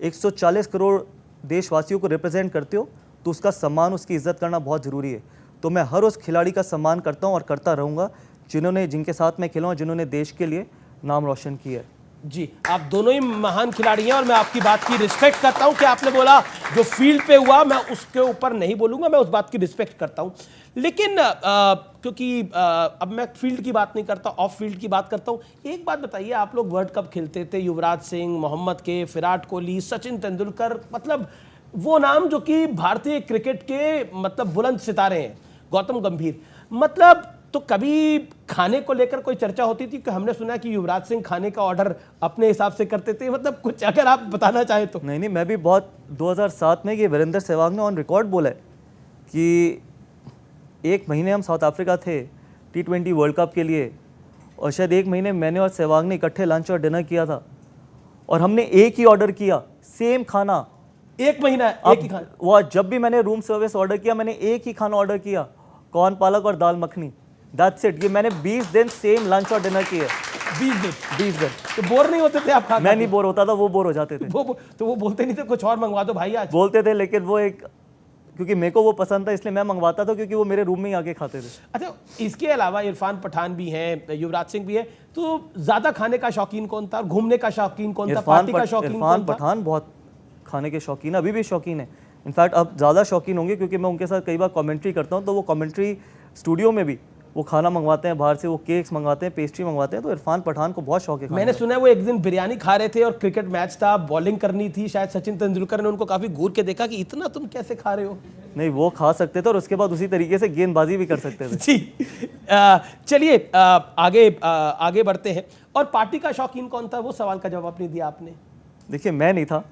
140 करोड़ देशवासियों को रिप्रेजेंट करते हो तो उसका सम्मान, उसकी इज्जत करना बहुत ज़रूरी है। तो मैं हर उस खिलाड़ी का सम्मान करता हूँ और करता रहूँगा जिनके साथ मैं खेला हूँ, जिन्होंने देश के लिए नाम रोशन किया है। जी, आप दोनों ही महान खिलाड़ी हैं और मैं आपकी बात की रिस्पेक्ट करता हूं कि आपने बोला जो फील्ड पे हुआ मैं उसके ऊपर नहीं बोलूंगा, मैं उस बात की रिस्पेक्ट करता हूं। लेकिन क्योंकि अब मैं फील्ड की बात नहीं करता, ऑफ फील्ड की बात करता हूं। एक बात बताइए, आप लोग वर्ल्ड कप खेलते थे, युवराज सिंह, मोहम्मद के, विराट कोहली, सचिन तेंदुलकर, मतलब वो नाम जो कि भारतीय क्रिकेट के मतलब बुलंद सितारे हैं, गौतम गंभीर, मतलब तो कभी खाने को लेकर कोई चर्चा होती थी? कि हमने सुना कि युवराज सिंह खाने का ऑर्डर अपने हिसाब से करते थे, मतलब कुछ अगर आप बताना चाहें तो। नहीं, मैं भी बहुत 2007 में ये वीरेंद्र सहवाग ने ऑन रिकॉर्ड बोला है कि 1 महीने हम साउथ अफ्रीका थे T20 वर्ल्ड कप के लिए, और शायद 1 महीने मैंने और सहवाग ने इकट्ठे लंच और डिनर किया था, और हमने एक ही ऑर्डर किया, सेम खाना, 1 महीना अब एक ही खाना। वो जब भी मैंने रूम सर्विस ऑर्डर किया, मैंने एक ही खाना ऑर्डर किया, कॉर्न पालक और दाल मखनी, दैट्स इट। ये मैंने 20 दिन सेम लंच और डिनर किए। 20 दिन 20 दिन तो बोर नहीं होते थे आप खा मैं नहीं बोर होता था, वो बोर हो जाते थे। तो वो बोलते नहीं थे कुछ और मंगवा दो भाई आज? बोलते थे, लेकिन वो एक, क्योंकि मेरे को वो पसंद था इसलिए मैं मंगवाता था, क्योंकि वो मेरे रूम में ही आके खाते थे। अच्छा, इसके अलावा इरफान पठान भी हैं, युवराज सिंह भी है, तो ज्यादा खाने का शौकीन कौन था, घूमने का शौकीन कौन था, पार्टी का शौकीन इरफान कौन था? पठान बहुत खाने के शौकीन है, अभी भी शौकीन है। इनफैक्ट अब ज़्यादा शौकीन होंगे, क्योंकि मैं उनके साथ कई बार कमेंट्री करता हूँ, तो वो कमेंट्री स्टूडियो में भी वो खाना मंगवाते हैं बाहर से, वो केक्स मंगवाते हैं, पेस्ट्री मंगवाते हैं। तो इरफान पठान को बहुत शौक है खाने मैंने का। सुना है वो एक दिन बिरयानी खा रहे थे और क्रिकेट मैच था, बॉलिंग करनी थी, शायद सचिन तेंदुलकर ने उनको काफी घूर के देखा कि इतना तुम कैसे खा रहे हो? नहीं, वो खा सकते थे और उसके बाद उसी तरीके से गेंदबाजी भी कर सकते थे। जी। चलिए आगे बढ़ते हैं। और पार्टी का शौकीन कौन था, वो सवाल का जवाब नहीं दिया आपने। देखिए, मैं नहीं था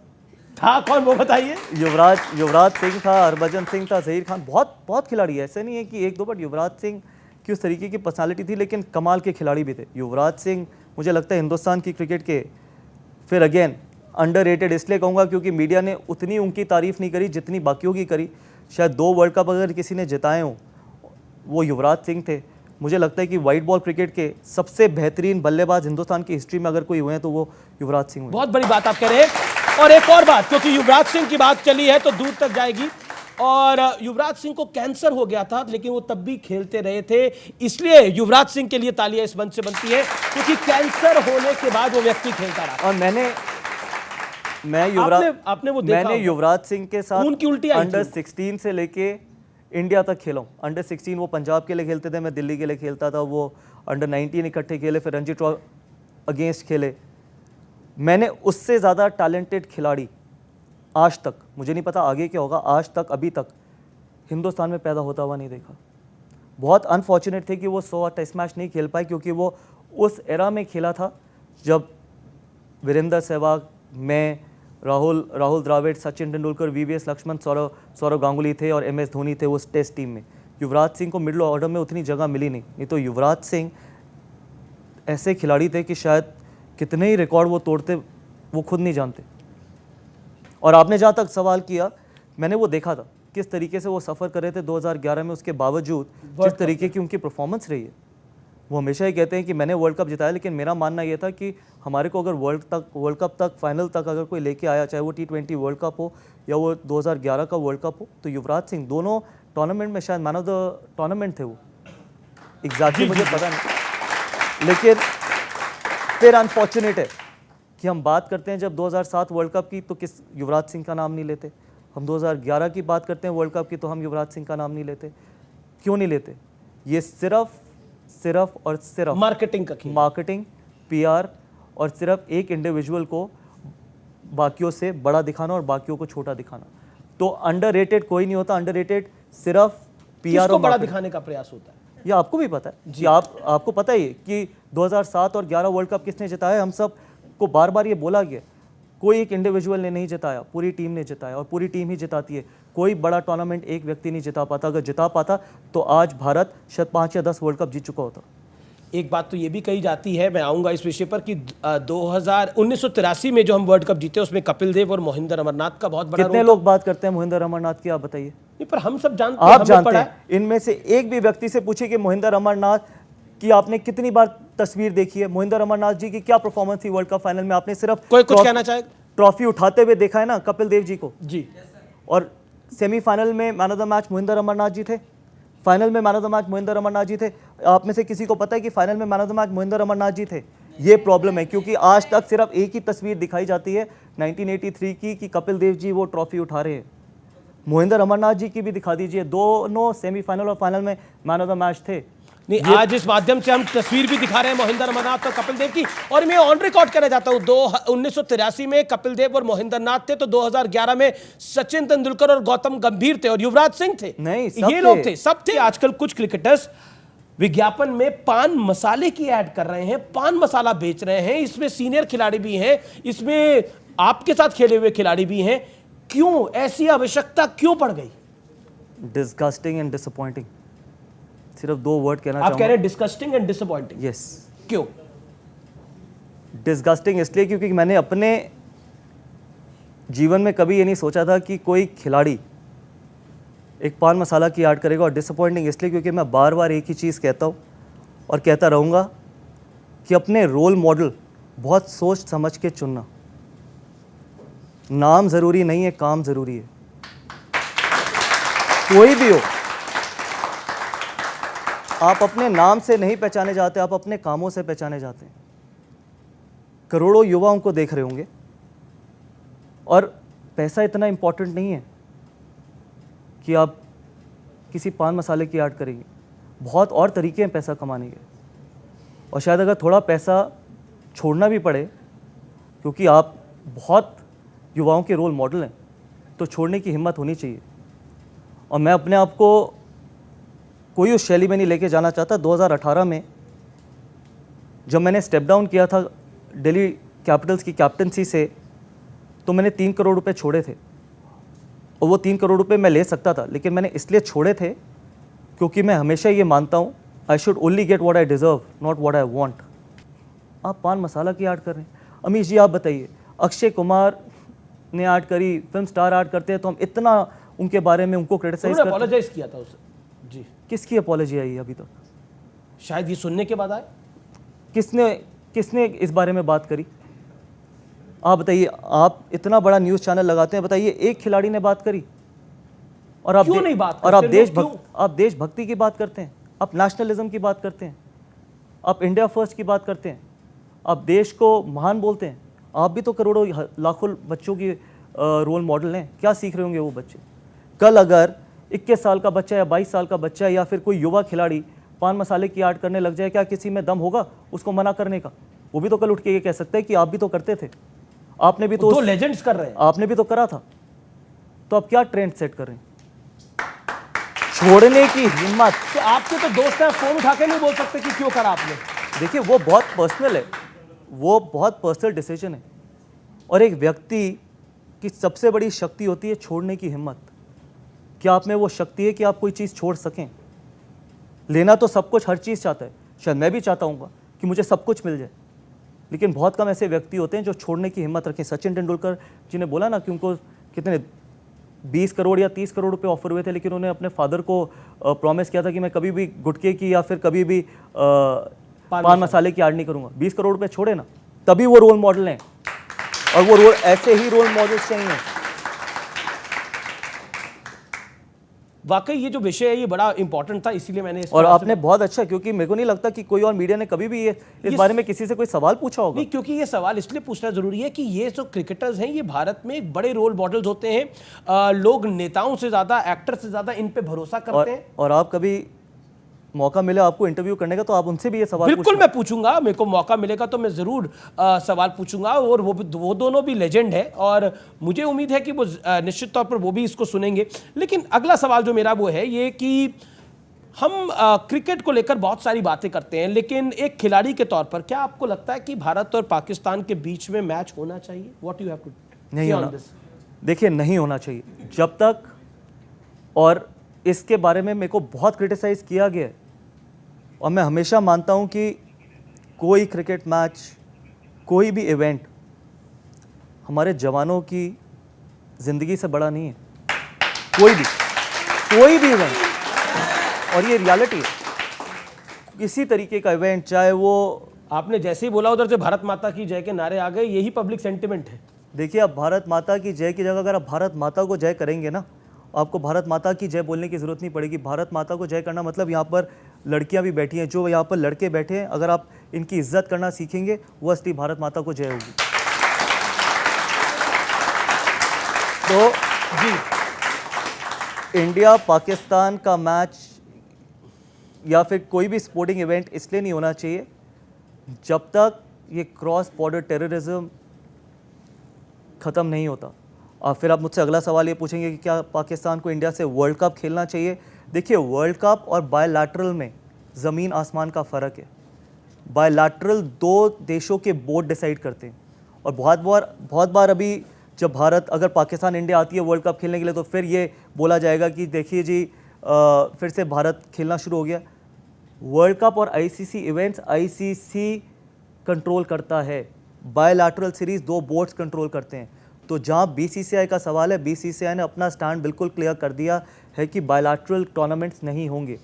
कौन, वो बताइए। युवराज सिंह था, हरभजन सिंह था, जहीर खान, बहुत खिलाड़ी है, ऐसे नहीं है कि एक दो, बट युवराज सिंह की उस तरीके की पर्सनालिटी थी, लेकिन कमाल के खिलाड़ी भी थे। युवराज सिंह मुझे लगता है हिंदुस्तान की क्रिकेट के, फिर अगेन अंडररेटेड इसलिए कहूँगा क्योंकि मीडिया ने उतनी उनकी तारीफ नहीं करी जितनी बाकियों की करी। शायद 2 वर्ल्ड कप अगर किसी ने जिताए हों, वो युवराज सिंह थे। मुझे लगता है कि वाइट बॉल क्रिकेट के सबसे बेहतरीन बल्लेबाज हिंदुस्तान की हिस्ट्री में अगर कोई हुए हैं तो वो युवराज सिंह हुए। बहुत बड़ी बात आप कह रहे हैं। और एक और बात, क्योंकि युवराज सिंह की बात चली है तो दूर तक जाएगी। और युवराज सिंह को कैंसर हो गया था, लेकिन वो तब भी खेलते रहे थे, इसलिए युवराज सिंह के लिए तालियां इस मंच से बनती है, क्योंकि कैंसर होने के बाद वो व्यक्ति खेलता रहा। और मैंने युवराज सिंह के साथ खून की उल्टी आई अंडर 16 से लेके इंडिया तक खेला हूँ। अंडर 16 वो पंजाब के लिए खेलते थे, मैं दिल्ली के लिए खेलता था, वो अंडर 19 इकट्ठे खेले, फिर रणजी ट्रॉफी अगेंस्ट खेले। मैंने उससे ज़्यादा टैलेंटेड खिलाड़ी आज तक, मुझे नहीं पता आगे क्या होगा, आज तक अभी तक हिंदुस्तान में पैदा होता हुआ नहीं देखा। बहुत अनफॉर्चुनेट थे कि वो 100 टेस्ट मैच नहीं खेल पाए, क्योंकि वो उस एरा में खेला था जब वीरेंद्र सहवाग, मैं, राहुल द्रविड़, सचिन तेंदुलकर, वीवीएस लक्ष्मण, सौरव गांगुली थे और MS धोनी थे उस टेस्ट टीम में। युवराज सिंह को मिडिल ऑर्डर में उतनी जगह मिली नहीं तो युवराज सिंह ऐसे खिलाड़ी थे कि शायद कितने ही रिकॉर्ड वो तोड़ते वो खुद नहीं जानते। और आपने जहाँ तक सवाल किया, मैंने वो देखा था किस तरीके से वो सफ़र कर रहे थे 2011 में, उसके बावजूद जिस तरीके की उनकी परफॉर्मेंस रही है। वो हमेशा ही कहते हैं कि मैंने वर्ल्ड कप जिताया, लेकिन मेरा मानना ये था कि हमारे को अगर वर्ल्ड कप तक फाइनल तक अगर कोई लेके आया, चाहे वो T20 वर्ल्ड कप हो या वो 2011 का वर्ल्ड कप हो, तो युवराज सिंह दोनों टूर्नामेंट में शायद मैन ऑफ द टूर्नामेंट थे वो। एग्जैक्टली मुझे पता नहीं, लेकिन फिर अनफॉर्चुनेट है कि हम बात करते हैं जब 2007 वर्ल्ड कप की तो किस युवराज सिंह का नाम नहीं लेते, हम 2011 की बात करते हैं वर्ल्ड कप की तो हम युवराज सिंह का नाम नहीं लेते। क्यों नहीं लेते? ये सिर्फ और सिर्फ मार्केटिंग, PR और सिर्फ एक इंडिविजुअल को बाकियों से बड़ा दिखाना और बाकियों को छोटा दिखाना। तो अंडररेटेड कोई नहीं होता, अंडररेटेड सिर्फ PR और बड़ा दिखाने का प्रयास होता है। ये आपको भी पता है जी, आपको पता ही है कि 2007 और 11 वर्ल्ड कप किसने जिताया। हम सब को बार बार ये बोला गया, कोई एक इंडिविजुअल ने नहीं जिताया, पूरी टीम ने जिताया और पूरी टीम ही जिताती है। कोई बड़ा टूर्नामेंट एक व्यक्ति नहीं जिता पाता। अगर जिता पाता तो आज भारत शायद 5 या 10 वर्ल्ड कप जीत चुका होता। एक बात तो ये भी कही जाती है, मैं आऊंगा इस विषय पर, कि 1983 में जो हम वर्ल्ड कप जीते उसमें कपिल देव और मोहिंदर अमरनाथ का बहुत बड़ा कितने लोग बात करते हैं मोहिंदर अमरनाथ की, आप बताइए। नहीं, पर हम सब जानते हैं, आप जानते हैं। इनमें से एक भी व्यक्ति से पूछिए कि मोहिंदर अमरनाथ की आपने कितनी बार तस्वीर देखी है, मोहिंदर अमरनाथ जी की क्या परफॉर्मेंस थी वर्ल्ड कप फाइनल में, आपने सिर्फ कोई कुछ कहना चाहे ट्रॉफी उठाते हुए देखा है ना कपिल देव जी को जी। और सेमीफाइनल में man of the match Mohinder Amarnath ji थे, फाइनल में man of the match Mohinder Amarnath ji थे। आप में से किसी को पता है कि फाइनल में man of the match Mohinder Amarnath ji थे? ये प्रॉब्लम है, क्योंकि आज तक सिर्फ एक ही तस्वीर दिखाई जाती है 1983 की कि कपिल देव जी वो ट्रॉफी उठा रहे हैं। मोहिंदर अमरनाथ जी की भी दिखा दीजिए, दोनों सेमीफाइनल और फाइनल में मैन ऑफ द मैच थे। नहीं, आज इस माध्यम से हम तस्वीर भी दिखा रहे हैं मोहिंदर अमरनाथ और कपिल देव की। और मैं ऑन रिकॉर्ड कहना चाहता हूं, 1983 में कपिल देव और मोहिंदर नाथ थे, तो 2011 में सचिन तेंदुलकर और गौतम गंभीर थे और युवराज सिंह थे। नहीं, ये लोग थे, सब थे। आजकल कुछ क्रिकेटर्स विज्ञापन में पान मसाले की ऐड कर रहे हैं, पान मसाला बेच रहे हैं। इसमें सीनियर खिलाड़ी भी हैं, इसमें आपके साथ खेले हुए खिलाड़ी भी हैं। क्यों ऐसी आवश्यकता क्यों पड़ गई? डिस्गस्टिंग एंड डिसअपॉइंटिंग, सिर्फ 2 वर्ड कहना आप कह रहे हैं डिस्गस्टिंग एंड डिसअपॉइंटिंग? यस। क्यों डिस्गस्टिंग? इसलिए क्योंकि मैंने अपने जीवन में कभी ये नहीं सोचा था कि कोई खिलाड़ी एक पान मसाला की ऐड करेगा। और डिसअपॉइंटिंग इसलिए क्योंकि मैं बार बार एक ही चीज़ कहता हूँ और कहता रहूँगा कि अपने रोल मॉडल बहुत सोच समझ के चुनना। नाम ज़रूरी नहीं है, काम ज़रूरी है। कोई भी हो, आप अपने नाम से नहीं पहचाने जाते, आप अपने कामों से पहचाने जाते हैं। करोड़ों युवाओं को देख रहे होंगे और पैसा इतना इम्पोर्टेंट नहीं है कि आप किसी पान मसाले की ऐड करेंगे। बहुत और तरीके हैं पैसा कमाने के। और शायद अगर थोड़ा पैसा छोड़ना भी पड़े, क्योंकि आप बहुत युवाओं के रोल मॉडल हैं, तो छोड़ने की हिम्मत होनी चाहिए। और मैं अपने आप को कोई उस शैली में नहीं लेके जाना चाहता। 2018 में जब मैंने स्टेप डाउन किया था दिल्ली कैपिटल्स की कैप्टनसी से, तो मैंने 3 करोड़ रुपए छोड़े थे। और वो 3 करोड़ रुपए मैं ले सकता था, लेकिन मैंने इसलिए छोड़े थे क्योंकि मैं हमेशा ये मानता हूँ, I should only get what I deserve, not what I want. आप पान मसाला की ऐड कर रहे हैं। अमीश जी आप बताइए, अक्षय कुमार ने ऐड करी, फिल्म स्टार ऐड करते हैं तो हम इतना उनके बारे में उनको क्रिटिसाइज करते हैं। अपोलोजाइज किया था उससे जी। किसकी अपॉलॉजी आई अभी तक? शायद ये सुनने के बाद आए। किसने इस बारे में बात करी? आप बताइए, आप इतना बड़ा न्यूज़ चैनल लगाते हैं, बताइए एक खिलाड़ी ने बात करी? और आप क्यों नहीं बात और आप करते? आप देशभक्ति की बात करते हैं, आप नेशनलिज्म की बात करते हैं, आप इंडिया फर्स्ट की बात करते हैं, आप देश को महान बोलते हैं। आप भी तो करोड़ों लाखों बच्चों की रोल मॉडल हैं। क्या सीख रहे होंगे वो बच्चे? कल अगर 21 साल का बच्चा या 22 साल का बच्चा या फिर कोई युवा खिलाड़ी पान मसाले की ऐड करने लग जाए, क्या किसी में दम होगा उसको मना करने का? वो भी तो कल उठ के ये कह सकता है कि आप भी तो करते थे, आपने भी तो दो लेजेंड्स कर रहे हैं, आपने भी तो करा था। तो आप क्या ट्रेंड सेट कर रहे हैं? छोड़ने की हिम्मत। तो आपके तो दोस्त हैं, फोन उठा के नहीं बोल सकते कि क्यों करा आपने। देखिए वो बहुत पर्सनल है, वो बहुत पर्सनल डिसीजन है। और एक व्यक्ति की सबसे बड़ी शक्ति होती है छोड़ने की हिम्मत। क्या आप में वो शक्ति है कि आप कोई चीज़ छोड़ सकें? लेना तो सब कुछ हर चीज़ चाहता है, शायद मैं भी चाहता हूँ कि मुझे सब कुछ मिल जाए, लेकिन बहुत कम ऐसे व्यक्ति होते हैं जो छोड़ने की हिम्मत रखें। सचिन तेंदुलकर जी ने बोला ना कि उनको कितने 20 करोड़ या 30 करोड़ रुपए ऑफर हुए थे, लेकिन उन्होंने अपने फादर को प्रॉमिस किया था कि मैं कभी भी गुटखे की या फिर कभी भी पान मसाले की ऐड नहीं करूँगा। 20 करोड़ रुपए छोड़े ना, तभी वो रोल मॉडल हैं। और वो ऐसे ही रोल मॉडल्स चाहिए। वाकई ये जो विषय है ये बड़ा इंपॉर्टेंट था, इसीलिए मैंने और आपने बहुत अच्छा, क्योंकि मेरे को नहीं लगता कि कोई और मीडिया ने कभी भी इस बारे में किसी से कोई सवाल पूछा होगा। नहीं, क्योंकि ये सवाल इसलिए पूछना जरूरी है कि ये जो क्रिकेटर्स हैं ये भारत में एक बड़े रोल मॉडल्स होते हैं। लोग नेताओं से ज्यादा, एक्टर से ज्यादा इन पे भरोसा करते हैं। और आप कभी मौका मिले आपको इंटरव्यू करने का, तो आप उनसे भी ये सवाल बिल्कुल मैं पूछूंगा, मेरे को मौका मिलेगा तो मैं जरूर सवाल पूछूंगा। और वो दोनों भी लेजेंड है और मुझे उम्मीद है कि वो निश्चित तौर पर वो भी इसको सुनेंगे। लेकिन अगला सवाल जो मेरा वो है ये कि हम क्रिकेट को लेकर बहुत सारी बातें करते हैं, लेकिन एक खिलाड़ी के तौर पर क्या आपको लगता है कि भारत और पाकिस्तान के बीच में मैच होना चाहिए? व्हाट यू हैव टू नहीं होना। देखिए नहीं होना चाहिए जब तक, और इसके बारे में मेरे को बहुत क्रिटिसाइज किया गया है। और मैं हमेशा मानता हूं कि कोई क्रिकेट मैच, कोई भी इवेंट हमारे जवानों की ज़िंदगी से बड़ा नहीं है। कोई भी इवेंट, और ये रियलिटी है। किसी तरीके का इवेंट, चाहे वो, आपने जैसे ही बोला उधर से भारत माता की जय के नारे आ गए, यही पब्लिक सेंटिमेंट है। देखिए आप भारत माता की जय की जगह अगर आप भारत माता को जय करेंगे ना, आपको भारत माता की जय बोलने की ज़रूरत नहीं पड़ेगी। भारत माता को जय करना मतलब यहाँ पर लड़कियाँ भी बैठी हैं, जो यहाँ पर लड़के बैठे हैं, अगर आप इनकी इज्जत करना सीखेंगे, वो असली भारत माता को जय होगी। तो जी, इंडिया पाकिस्तान का मैच या फिर कोई भी स्पोर्टिंग इवेंट इसलिए नहीं होना चाहिए जब तक ये क्रॉस बॉर्डर टेररिज्म ख़त्म नहीं होता। और फिर आप मुझसे अगला सवाल ये पूछेंगे कि क्या पाकिस्तान को इंडिया से वर्ल्ड कप खेलना चाहिए? देखिए वर्ल्ड कप और बायलैटरल में ज़मीन आसमान का फ़र्क है। बायलैटरल 2 देशों के बोर्ड डिसाइड करते हैं, और बहुत बार अभी जब भारत, अगर पाकिस्तान इंडिया आती है वर्ल्ड कप खेलने के लिए, तो फिर ये बोला जाएगा कि देखिए जी फिर से भारत खेलना शुरू हो गया। वर्ल्ड कप और आईसीसी इवेंट्स आईसीसी कंट्रोल करता है, बायलैटरल सीरीज़ 2 बोर्ड्स कंट्रोल करते हैं। तो जहाँ बीसीसीआई का सवाल है, बीसीसीआई ने अपना स्टैंड बिल्कुल क्लियर कर दिया है कि बायलैटरल टूर्नामेंट्स नहीं होंगे।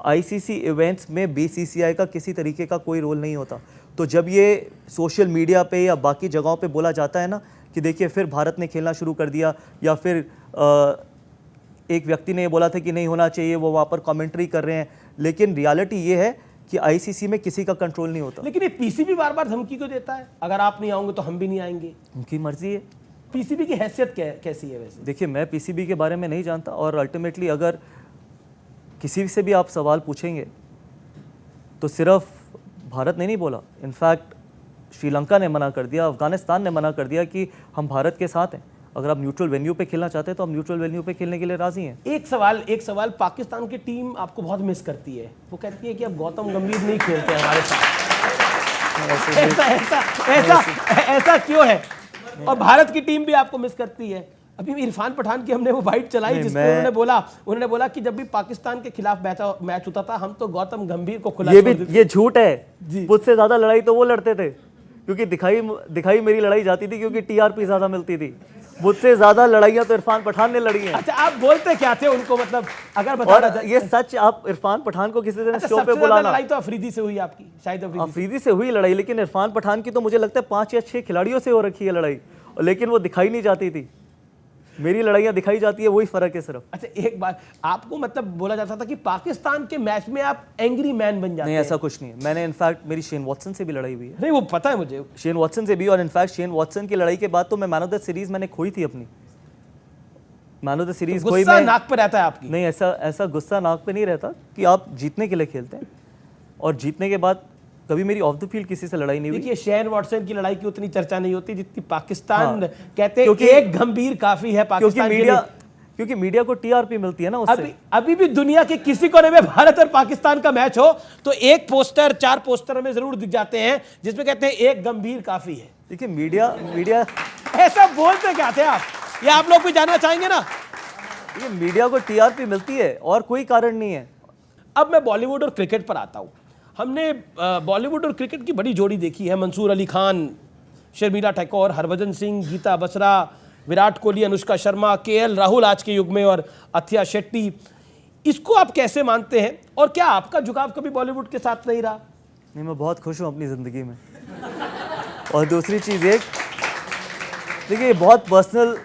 आईसीसी इवेंट्स में बीसीसीआई का किसी तरीके का कोई रोल नहीं होता। तो जब ये सोशल मीडिया पे या बाकी जगहों पे बोला जाता है ना कि देखिए फिर भारत ने खेलना शुरू कर दिया, या फिर एक व्यक्ति ने बोला था कि नहीं होना चाहिए, वो वहाँ पर कमेंट्री कर रहे हैं, लेकिन रियलिटी ये है कि आईसीसी में किसी का कंट्रोल नहीं होता। लेकिन ये पीसीबी बार बार धमकी क्यों देता है, अगर आप नहीं आओगे तो हम भी नहीं आएंगे? उनकी मर्जी है। पीसीबी की हैसियत कैसी है वैसे? देखिए, मैं पीसीबी के बारे में नहीं जानता, और अल्टीमेटली अगर किसी से भी आप सवाल पूछेंगे तो सिर्फ भारत ने नहीं बोला, इनफैक्ट श्रीलंका ने मना कर दिया, अफगानिस्तान ने मना कर दिया कि हम भारत के साथ हैं। अगर आप न्यूट्रल वेन्यू पे खेलना चाहते हैं तो हम न्यूट्रल वेन्यू पे खेलने के लिए राजी हैं। एक सवाल पाकिस्तान की टीम आपको बहुत मिस करती है। वो कहती है कि अब गौतम गंभीर नहीं खेलते हैं हमारे साथ। ऐसा क्यों है? और भारत की टीम भी आपको मिस करती है। अभी इरफान पठान की हमने वो बाइट चलाई जिसमें उन्होंने बोला कि जब भी पाकिस्तान के खिलाफ मैच होता था हम तो गौतम गंभीर को खुला छोड़ देते। ये झूठ है। मुझसे ज्यादा लड़ाई तो वो लड़ते थे, क्योंकि दिखाई मेरी लड़ाई जाती थी, क्योंकि टीआरपी ज्यादा मिलती थी। मुझसे ज्यादा लड़ाइयां तो इरफान पठान ने लड़ी हैं। अच्छा, आप बोलते क्या थे उनको, मतलब अगर बताना और ये सच, आप इरफान पठान को किसी दिन शो पे सबसे बुलाना। लड़ाई तो अफरीदी से हुई आपकी, शायद अफरीदी से हुई लड़ाई, लेकिन इरफान पठान की तो मुझे लगता है 5 या 6 खिलाड़ियों से हो रखी है लड़ाई, लेकिन वो दिखाई नहीं जाती थी। मेरी लड़ाइयां दिखाई जाती है, वही फर्क है सिर्फ। अच्छा, एक बात आपको मतलब बोला जाता था कि पाकिस्तान के मैच में आप एंग्री मैन बन जाते हैं। नहीं, ऐसा कुछ नहीं है। मैंने इनफैक्ट मेरी शेन वॉटसन से भी लड़ाई हुई है। नहीं, वो पता है मुझे, शेन वॉटसन से भी, और इनफैक्ट शेन वॉटसन की लड़ाई के बाद तो मैं मैन ऑफ द सीरीज मैंने खोई थी अपनी। मैन ऑफ द सीरीज कोई गुस्सा नाक पे रहता है आपकी? नहीं, ऐसा गुस्सा नाक पे नहीं रहता, कि आप जीतने के लिए खेलते हैं, और जीतने के बाद कभी मेरी ऑफ द फील्ड किसी से लड़ाई नहीं हुई। देखिए, शेन वॉटसन की लड़ाई की उतनी चर्चा नहीं होती जितनी पाकिस्तान कहते हैं क्योंकि एक गंभीर काफी है पाकिस्तान के लिए। क्योंकि मीडिया को टीआरपी मिलती है ना उससे। अभी भी दुनिया के किसी कोने में भारत और पाकिस्तान का मैच हो तो एक पोस्टर 4 पोस्टर में जरूर दिख जाते हैं जिसमें कहते हैं एक गंभीर काफी है। देखिए, मीडिया ऐसा बोलते क्या थे आप, ये आप लोग भी जानना चाहेंगे ना? ये मीडिया को टीआरपी मिलती है और कोई कारण नहीं है। अब मैं बॉलीवुड और क्रिकेट पर आता हूं। हमने बॉलीवुड और क्रिकेट की बड़ी जोड़ी देखी है, मंसूर अली खान, शर्मिला टैगोर, हरभजन सिंह, गीता बसरा, विराट कोहली, अनुष्का शर्मा, केएल राहुल आज के युग में, और अथिया शेट्टी। इसको आप कैसे मानते हैं, और क्या आपका झुकाव कभी बॉलीवुड के साथ नहीं रहा? नहीं, मैं बहुत खुश हूँ अपनी ज़िंदगी में। और दूसरी चीज़ एक, देखिए, बहुत पर्सनल,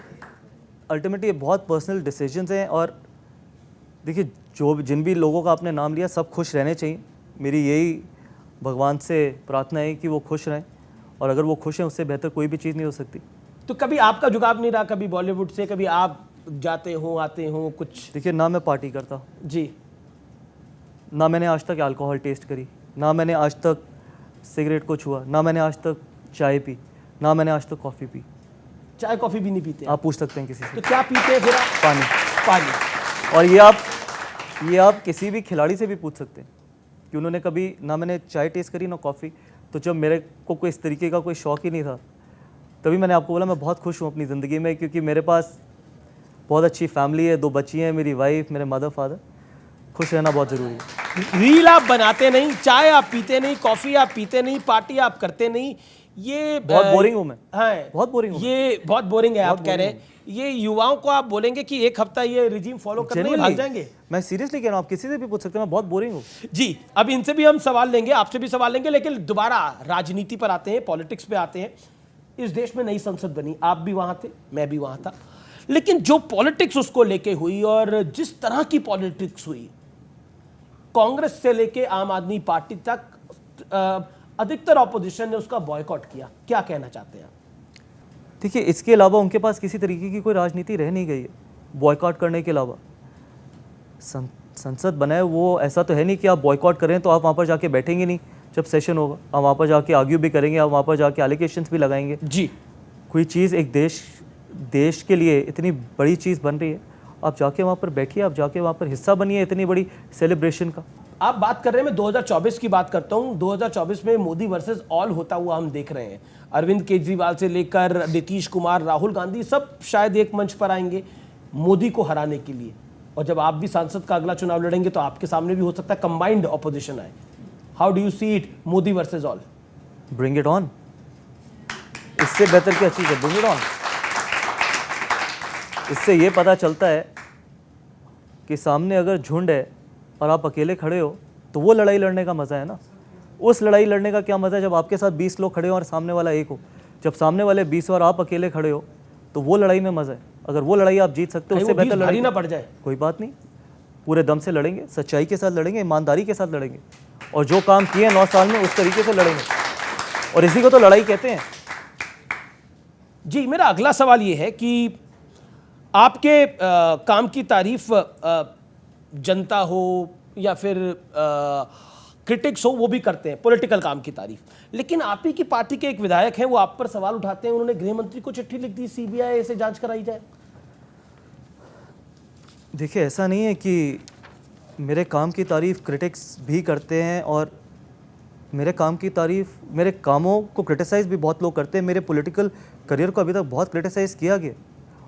अल्टीमेटली ये बहुत पर्सनल डिसीजंस हैं, और देखिए जिन भी लोगों का आपने नाम लिया सब खुश रहने चाहिए। मेरी यही भगवान से प्रार्थना है कि वो खुश रहें, और अगर वो खुश हैं उससे बेहतर कोई भी चीज़ नहीं हो सकती। तो कभी आपका झुकाव नहीं रहा कभी बॉलीवुड से? कभी आप जाते हो आते हो कुछ? देखिए, ना मैं पार्टी करता जी, ना मैंने आज तक अल्कोहल टेस्ट करी, ना मैंने आज तक सिगरेट को छुआ, ना मैंने आज तक चाय पी, ना मैंने आज तक कॉफ़ी पी। चाय कॉफी भी नहीं पीते? आप पूछ सकते हैं किसी से। तो क्या पीते हैं फिर आप? पानी। और ये आप किसी भी खिलाड़ी से भी पूछ सकते हैं कि उन्होंने कभी, ना मैंने चाय टेस्ट करी ना कॉफ़ी। तो जब मेरे को कोई इस तरीके का कोई शौक ही नहीं था, तभी मैंने आपको बोला मैं बहुत खुश हूँ अपनी ज़िंदगी में, क्योंकि मेरे पास बहुत अच्छी फैमिली है, 2 बच्ची हैं, मेरी वाइफ, मेरे मदर फादर। खुश रहना बहुत ज़रूरी है। रील आप बनाते नहीं, चाय आप पीते नहीं, कॉफ़ी आप पीते नहीं, पार्टी आप करते नहीं, ये बहुत बोरिंग हूँ मैं। हाँ, बहुत बोरिंग हूँ। ये बहुत बोरिंग है आप कह रहे हैं। ये युवाओं को आप बोलेंगे कि एक हफ्ता ये रिजीम फॉलो करने में भाग जाएंगे? मैं सीरियसली कह रहा हूँ, आप किसी से भी पूछ सकते हैं, मैं बहुत बोरिंग हूँ। जी, अब इनसे भी हम सवाल लेंगे, आपसे भी सवाल लेंगे, लेकिन दोबारा राजनीति पर आते हैं, पॉलिटिक्स पे आते हैं। इस देश में नई संसद बनी, आप भी वहां थे, मैं भी वहां था, लेकिन जो पॉलिटिक्स उसको लेके हुई और जिस तरह की पॉलिटिक्स हुई, कांग्रेस से लेके आम आदमी पार्टी तक अधिकतर ऑपोजिशन ने उसका बॉयकॉट किया। क्या कहना चाहते हैं आप? देखिए, इसके अलावा उनके पास किसी तरीके की कोई राजनीति रह नहीं गई है बॉयकॉट करने के अलावा। संसद बना है, वो ऐसा तो है नहीं कि आप बॉयकॉट करें तो आप वहाँ पर जाके बैठेंगे नहीं जब सेशन होगा, आप वहाँ पर जाके आर्ग्यू भी करेंगे, आप वहाँ पर जाके एलिगेशंस भी लगाएंगे। जी, कोई चीज़ एक देश के लिए इतनी बड़ी चीज़ बन रही है, आप जाके वहाँ पर बैठिए, आप जाके वहाँ पर हिस्सा बनिए इतनी बड़ी सेलिब्रेशन का। आप बात कर रहे हैं, मैं 2024 की बात करता हूं। 2024 में मोदी वर्सेस ऑल होता हुआ हम देख रहे हैं। अरविंद केजरीवाल से लेकर नीतीश कुमार, राहुल गांधी, सब शायद एक मंच पर आएंगे मोदी को हराने के लिए। और जब आप भी सांसद का अगला चुनाव लड़ेंगे तो आपके सामने भी हो सकता है कंबाइंड ऑपोजिशन आए। How do you see it, Modi versus all? Bring it on, इससे बेहतर क्या चीज़ है? Bring it on. इससे ये पता चलता है कि सामने अगर झुंड है और आप अकेले खड़े हो तो वो लड़ाई लड़ने का मज़ा है ना। उस लड़ाई लड़ने का क्या मज़ा है जब आपके साथ 20 लोग खड़े हो और सामने वाला एक हो। जब सामने वाले 20 और आप अकेले खड़े हो तो वो लड़ाई में मज़ा है। अगर वो लड़ाई आप जीत सकते हो उससे बेहतर लड़ाई ना पड़ जाए। कोई बात नहीं, पूरे दम से लड़ेंगे, सच्चाई के साथ लड़ेंगे, ईमानदारी के साथ लड़ेंगे और जो काम किए 9 साल में उस तरीके से लड़ेंगे और इसी को तो लड़ाई कहते हैं। जी, मेरा अगला सवाल ये है कि आपके काम की तारीफ जनता हो या फिर क्रिटिक्स हो वो भी करते हैं, पॉलिटिकल काम की तारीफ, लेकिन आप ही की पार्टी के एक विधायक हैं, वो आप पर सवाल उठाते हैं। उन्होंने गृह मंत्री को चिट्ठी लिख दी सीबीआई से जांच कराई जाए। देखिए, ऐसा नहीं है कि मेरे काम की तारीफ क्रिटिक्स भी करते हैं और मेरे काम की तारीफ, मेरे कामों को क्रिटिसाइज़ भी बहुत लोग करते हैं। मेरे पॉलिटिकल करियर को अभी तक बहुत क्रिटिसाइज़ किया गया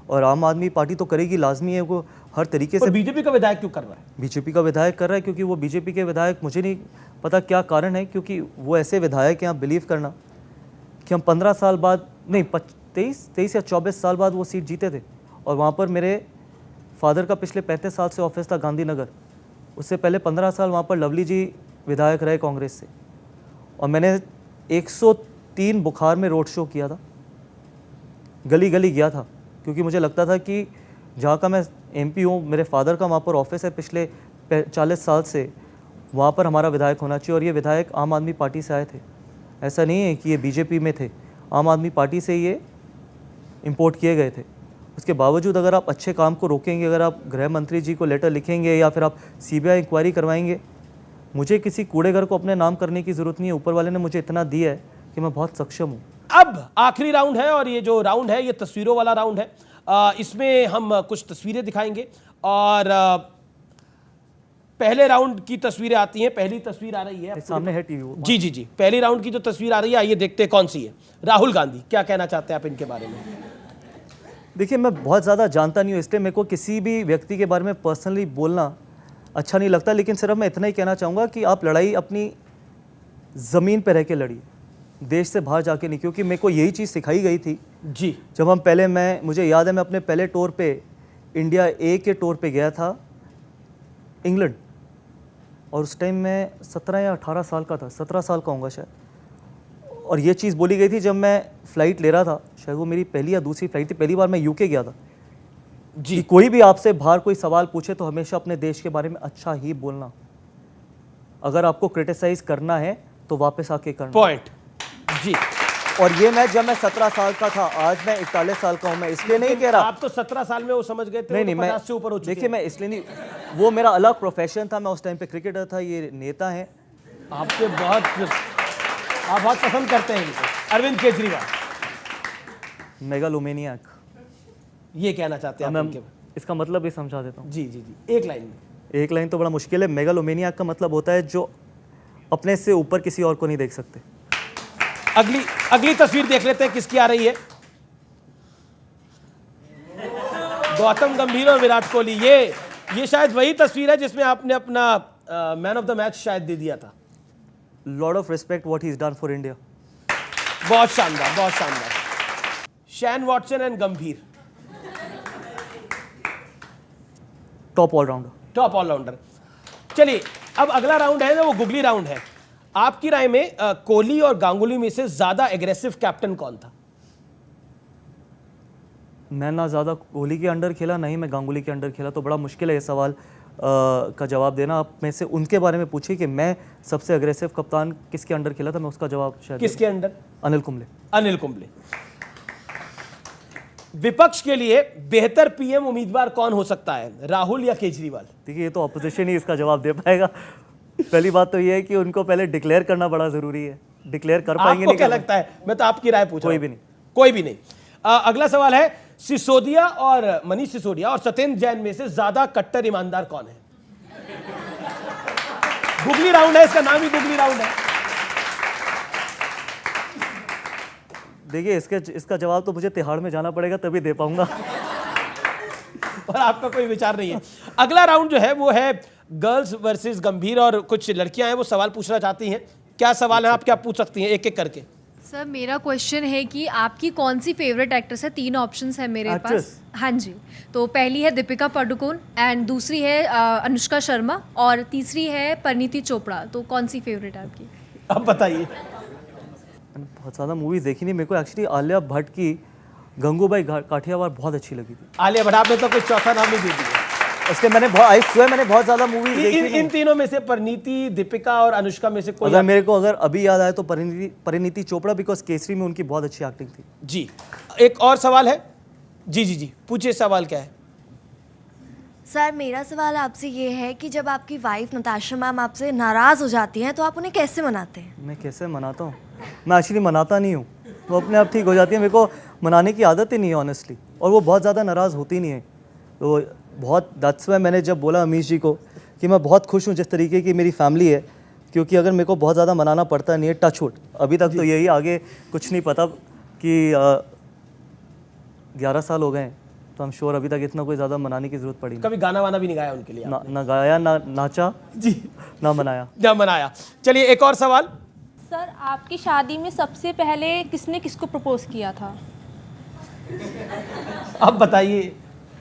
और आम आदमी पार्टी तो करेगी, लाजमी है, वो हर तरीके से। बीजेपी का विधायक क्यों कर रहा है? बीजेपी का विधायक कर रहा है क्योंकि वो बीजेपी के विधायक, मुझे नहीं पता क्या कारण है, क्योंकि वो ऐसे विधायक हैं, आप बिलीव करना कि हम 15 साल बाद नहीं 23 या 24 साल बाद वो सीट जीते थे और वहाँ पर मेरे फादर का पिछले 35 साल से ऑफिस था गांधीनगर। उससे पहले 15 साल वहाँ पर लवली जी विधायक रहे कांग्रेस से और मैंने 103 बुखार में रोड शो किया था, गली गली गया था, क्योंकि मुझे लगता था कि जहाँ का मैं एमपी हूँ, मेरे फादर का वहाँ पर ऑफिस है पिछले 40 साल से, वहाँ पर हमारा विधायक होना चाहिए। और ये विधायक आम आदमी पार्टी से आए थे, ऐसा नहीं है कि ये बीजेपी में थे, आम आदमी पार्टी से ये इंपोर्ट किए गए थे। उसके बावजूद अगर आप अच्छे काम को रोकेंगे, अगर आप गृह मंत्री जी को लेटर लिखेंगे या फिर आप सीबीआई इंक्वायरी करवाएंगे, मुझे किसी कूड़ेघर को अपने नाम करने की ज़रूरत नहीं है। ऊपर वाले ने मुझे इतना दिया है कि मैं बहुत सक्षम हूँ। अब आखिरी राउंड है और ये जो राउंड है ये तस्वीरों वाला राउंड है। इसमें हम कुछ तस्वीरें दिखाएंगे और पहले राउंड की तस्वीरें आती हैं। पहली तस्वीर आ रही है सामने है टीवी। जी जी जी, पहली राउंड की जो तस्वीर आ रही है, आइए देखते हैं कौन सी है। राहुल गांधी, क्या कहना चाहते हैं आप इनके बारे में? देखिए, मैं बहुत ज़्यादा जानता नहीं हूँ, इसलिए मेरे को किसी भी व्यक्ति के बारे में पर्सनली बोलना अच्छा नहीं लगता, लेकिन सिर्फ मैं इतना ही कहना चाहूँगा कि आप लड़ाई अपनी ज़मीन पर रह के लड़िए, देश से बाहर जाके नहीं। क्योंकि मेरे को यही चीज़ सिखाई गई थी जी। जब हम मुझे याद है, मैं अपने पहले टूर पे इंडिया ए के टूर पे गया था इंग्लैंड, और उस टाइम मैं 17 या 18 साल का था, 17 साल का होऊंगा शायद। और ये चीज़ बोली गई थी जब मैं फ़्लाइट ले रहा था, शायद वो मेरी पहली या दूसरी फ़्लाइट थी, पहली बार मैं यूके गया था जी। कि कोई भी आपसे बाहर कोई सवाल पूछे तो हमेशा अपने देश के बारे में अच्छा ही बोलना। अगर आपको क्रिटिसाइज़ करना है तो वापस आके करना। पॉइंट जी। और ये मैं जब मैं 17 साल का था, आज मैं 41 साल का हूँ, मैं इसलिए नहीं कह रहा। आप तो 17 साल में वो समझ गए थे, नहीं, तो 50 से ऊपर हो चुके हैं। देखिए, मैं इसलिए नहीं, वो मेरा अलग प्रोफेशन था, मैं उस टाइम पे क्रिकेटर था, ये नेता हैं। आप बहुत पसंद करते हैं इनको, अरविंद केजरीवाल। मेगालोमेनियक, ये कहना चाहते हैं आप इनके? इसका मतलब भी समझा देता हूँ। जी जी जी, एक लाइन में। एक लाइन तो बड़ा मुश्किल है। मेगालोमेनियक का मतलब होता है जो अपने से ऊपर किसी और को नहीं देख सकते। अगली तस्वीर देख लेते हैं किसकी आ रही है। गौतम गंभीर और विराट कोहली। ये शायद वही तस्वीर है जिसमें आपने अपना मैन ऑफ द मैच शायद दे दिया था। Lot of respect what he is done for India. बहुत शानदार, बहुत शानदार। शैन वॉटसन एंड गंभीर, टॉप ऑलराउंडर। चलिए, अब अगला राउंड है वो गुगली राउंड है। आपकी राय में कोहली और गांगुली में से ज्यादा एग्रेसिव कैप्टन कौन था? मैं ना ज़्यादा कोहली के अंडर खेला, नहीं मैं गांगुली के अंडर खेला, तो बड़ा मुश्किल है ये सवाल का जवाब देना। आप में से उनके बारे में पूछिए कि मैं सबसे अग्रेसिव कप्तान किसके अंडर खेला था, मैं उसका जवाब शायद। किसके अंडर? अनिल कुंबले। विपक्ष के लिए बेहतर पीएम उम्मीदवार कौन हो सकता है, राहुल या केजरीवाल? देखिए, ये तो अपोजिशन ही इसका जवाब दे पाएगा। पहली बात तो ये है कि उनको पहले डिक्लेयर करना बड़ा जरूरी है। डिक्लेयर कर पाएंगे आपको नहीं? क्या लगता है? मैं तो आपकी राय पूछ रहा हूं। कोई भी नहीं। अगला सवाल है, सिसोदिया और मनीष सिसोदिया और सत्येंद्र जैन में से ज्यादा कट्टर ईमानदार कौन है? गुगली राउंड है, इसका नाम ही गुगली राउंड है। देखिए, इसका जवाब तो मुझे तिहाड़ में जाना पड़ेगा तभी दे पाऊंगा। और आपका कोई विचार नहीं है। अगला राउंड जो है वो है गर्ल्स वर्सेस गंभीर, और कुछ लड़कियां हैं वो सवाल पूछना चाहती हैं। क्या सवाल है आपके? आप पूछ सकती हैं एक एक करके। सर मेरा क्वेश्चन है कि आपकी कौन सी फेवरेट एक्ट्रेस है? 3 ऑप्शंस है मेरे Actress? पास। हाँ जी, तो पहली है दीपिका पादुकोण एंड दूसरी है अनुष्का शर्मा और तीसरी है परिणीति चोपड़ा। तो कौन सी फेवरेट है आपकी? अब बताइए। मैंने बहुत ज़्यादा मूवीज़ देखी नहीं, मेरे को एक्चुअली आलिया भट्ट की गंगूबाई काठियावाड़ बहुत अच्छी लगी थी। आलिया भट्ट, आपने तो कोई चौथा नाम ही दे दिया। इसलिए मैंने बहुत ज़्यादा मूवीज़ देखी नहीं। इन तीनों में से परिणीति, दीपिका और अनुष्का में से कोई अगर अभी याद आए तो परिणीति चोपड़ा, बिकॉज केसरी में उनकी बहुत अच्छी एक्टिंग थी। जी। एक और सवाल है। जी पूछिए, सवाल क्या है? सर मेरा सवाल आपसे ये है कि जब आपकी वाइफ नताशा मैम आपसे नाराज़ हो जाती हैं तो आप उन्हें कैसे मनाते हैं? मैं कैसे मनाता हूँ? मैं एक्चुअली मनाता नहीं हूँ, वो अपने आप ठीक हो जाती है। मेरे को मनाने की आदत ही नहीं है ऑनेस्टली, और वो बहुत ज़्यादा नाराज़ होती नहीं है। तो बहुत दैट्स वाई मैंने जब बोला अमीश जी को कि मैं बहुत खुश हूँ जिस तरीके की मेरी फैमिली है, क्योंकि अगर मेरे को बहुत ज़्यादा मनाना पड़ता नहीं है, टच वुड अभी तक तो यही, आगे कुछ नहीं पता कि 11 साल हो गए हैं, तो हम श्योर अभी तक इतना कोई ज़्यादा मनाने की ज़रूरत पड़ी नहीं। कभी गाना वाना भी नहीं गाया उनके लिए? ना गाया, ना नाचा जी, ना मनाया। ना मनाया। चलिए एक और सवाल। सर आपकी शादी में सबसे पहले किसने किसको प्रपोज किया था? अब बताइए।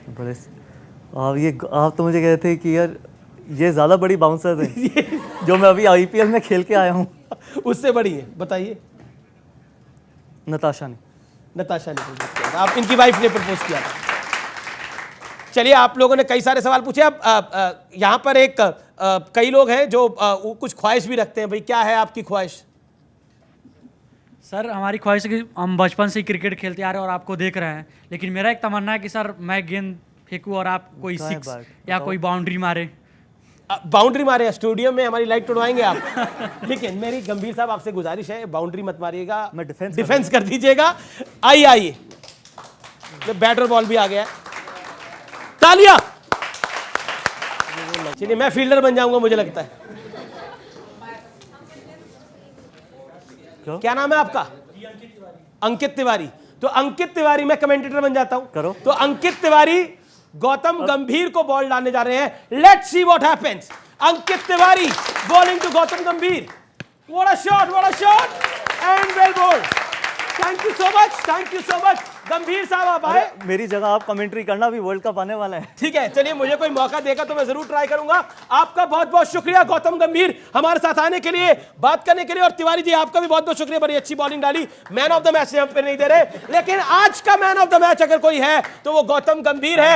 बड़े आप तो मुझे कहते थे कि यार ये ज़्यादा बड़ी बाउंसर्स हैं जो मैं अभी आईपीएल में खेल के आया हूँ। उससे बड़ी है, बताइए। नताशा ने प्रपोज किया था। आप, इनकी वाइफ ने प्रपोज किया था। चलिए, आप लोगों ने कई सारे सवाल पूछे। अब यहाँ पर एक कई लोग हैं जो कुछ ख्वाहिश भी रखते हैं। भाई, क्या है आपकी ख्वाहिश? सर हमारी ख्वाहिश है कि हम बचपन से ही क्रिकेट खेलते आ रहे हैं और आपको देख रहे हैं, लेकिन मेरा एक तमन्ना है कि सर मैं गेंद फेंकूं और आप कोई कहाँ है सिक्स बैट? या कोई बाउंड्री मारे। बाउंड्री मारे? स्टूडियो में हमारी लाइट तोड़वाएंगे आप। लेकिन मेरी गंभीर साहब आपसे गुजारिश है, बाउंड्री मत मारिएगा, मैं डिफेंस कर दीजिएगा। आइए, बैट और बॉल भी आ गया है। तालियां। चलिए, मैं फील्डर बन जाऊंगा मुझे लगता है। क्या नाम है आपका? अंकित तिवारी। तो अंकित तिवारी, मैं कमेंटेटर बन जाता हूं। करो। तो अंकित तिवारी गौतम गंभीर को बॉल डालने जा रहे हैं। Let's see what happens. Ankit Tiwari bowling to Gautam Gambhir. What a shot and well bowled. Thank you so much Gambhir साहब, आप आए। मेरी जगह आप कमेंट्री करना, भी वर्ल्ड कप आने वाला है। ठीक है, चलिए, मुझे कोई मौका देगा तो मैं जरूर ट्राई करूंगा। आपका बहुत बहुत शुक्रिया गौतम गंभीर हमारे साथ आने के लिए, बात करने के लिए। और तिवारी जी, आपका भी बहुत बहुत शुक्रिया, बड़ी अच्छी बॉलिंग डाली। मैन ऑफ द मैच हम पे नहीं दे रहे, लेकिन आज का मैन ऑफ द मैच अगर कोई है तो वो गौतम गंभीर है।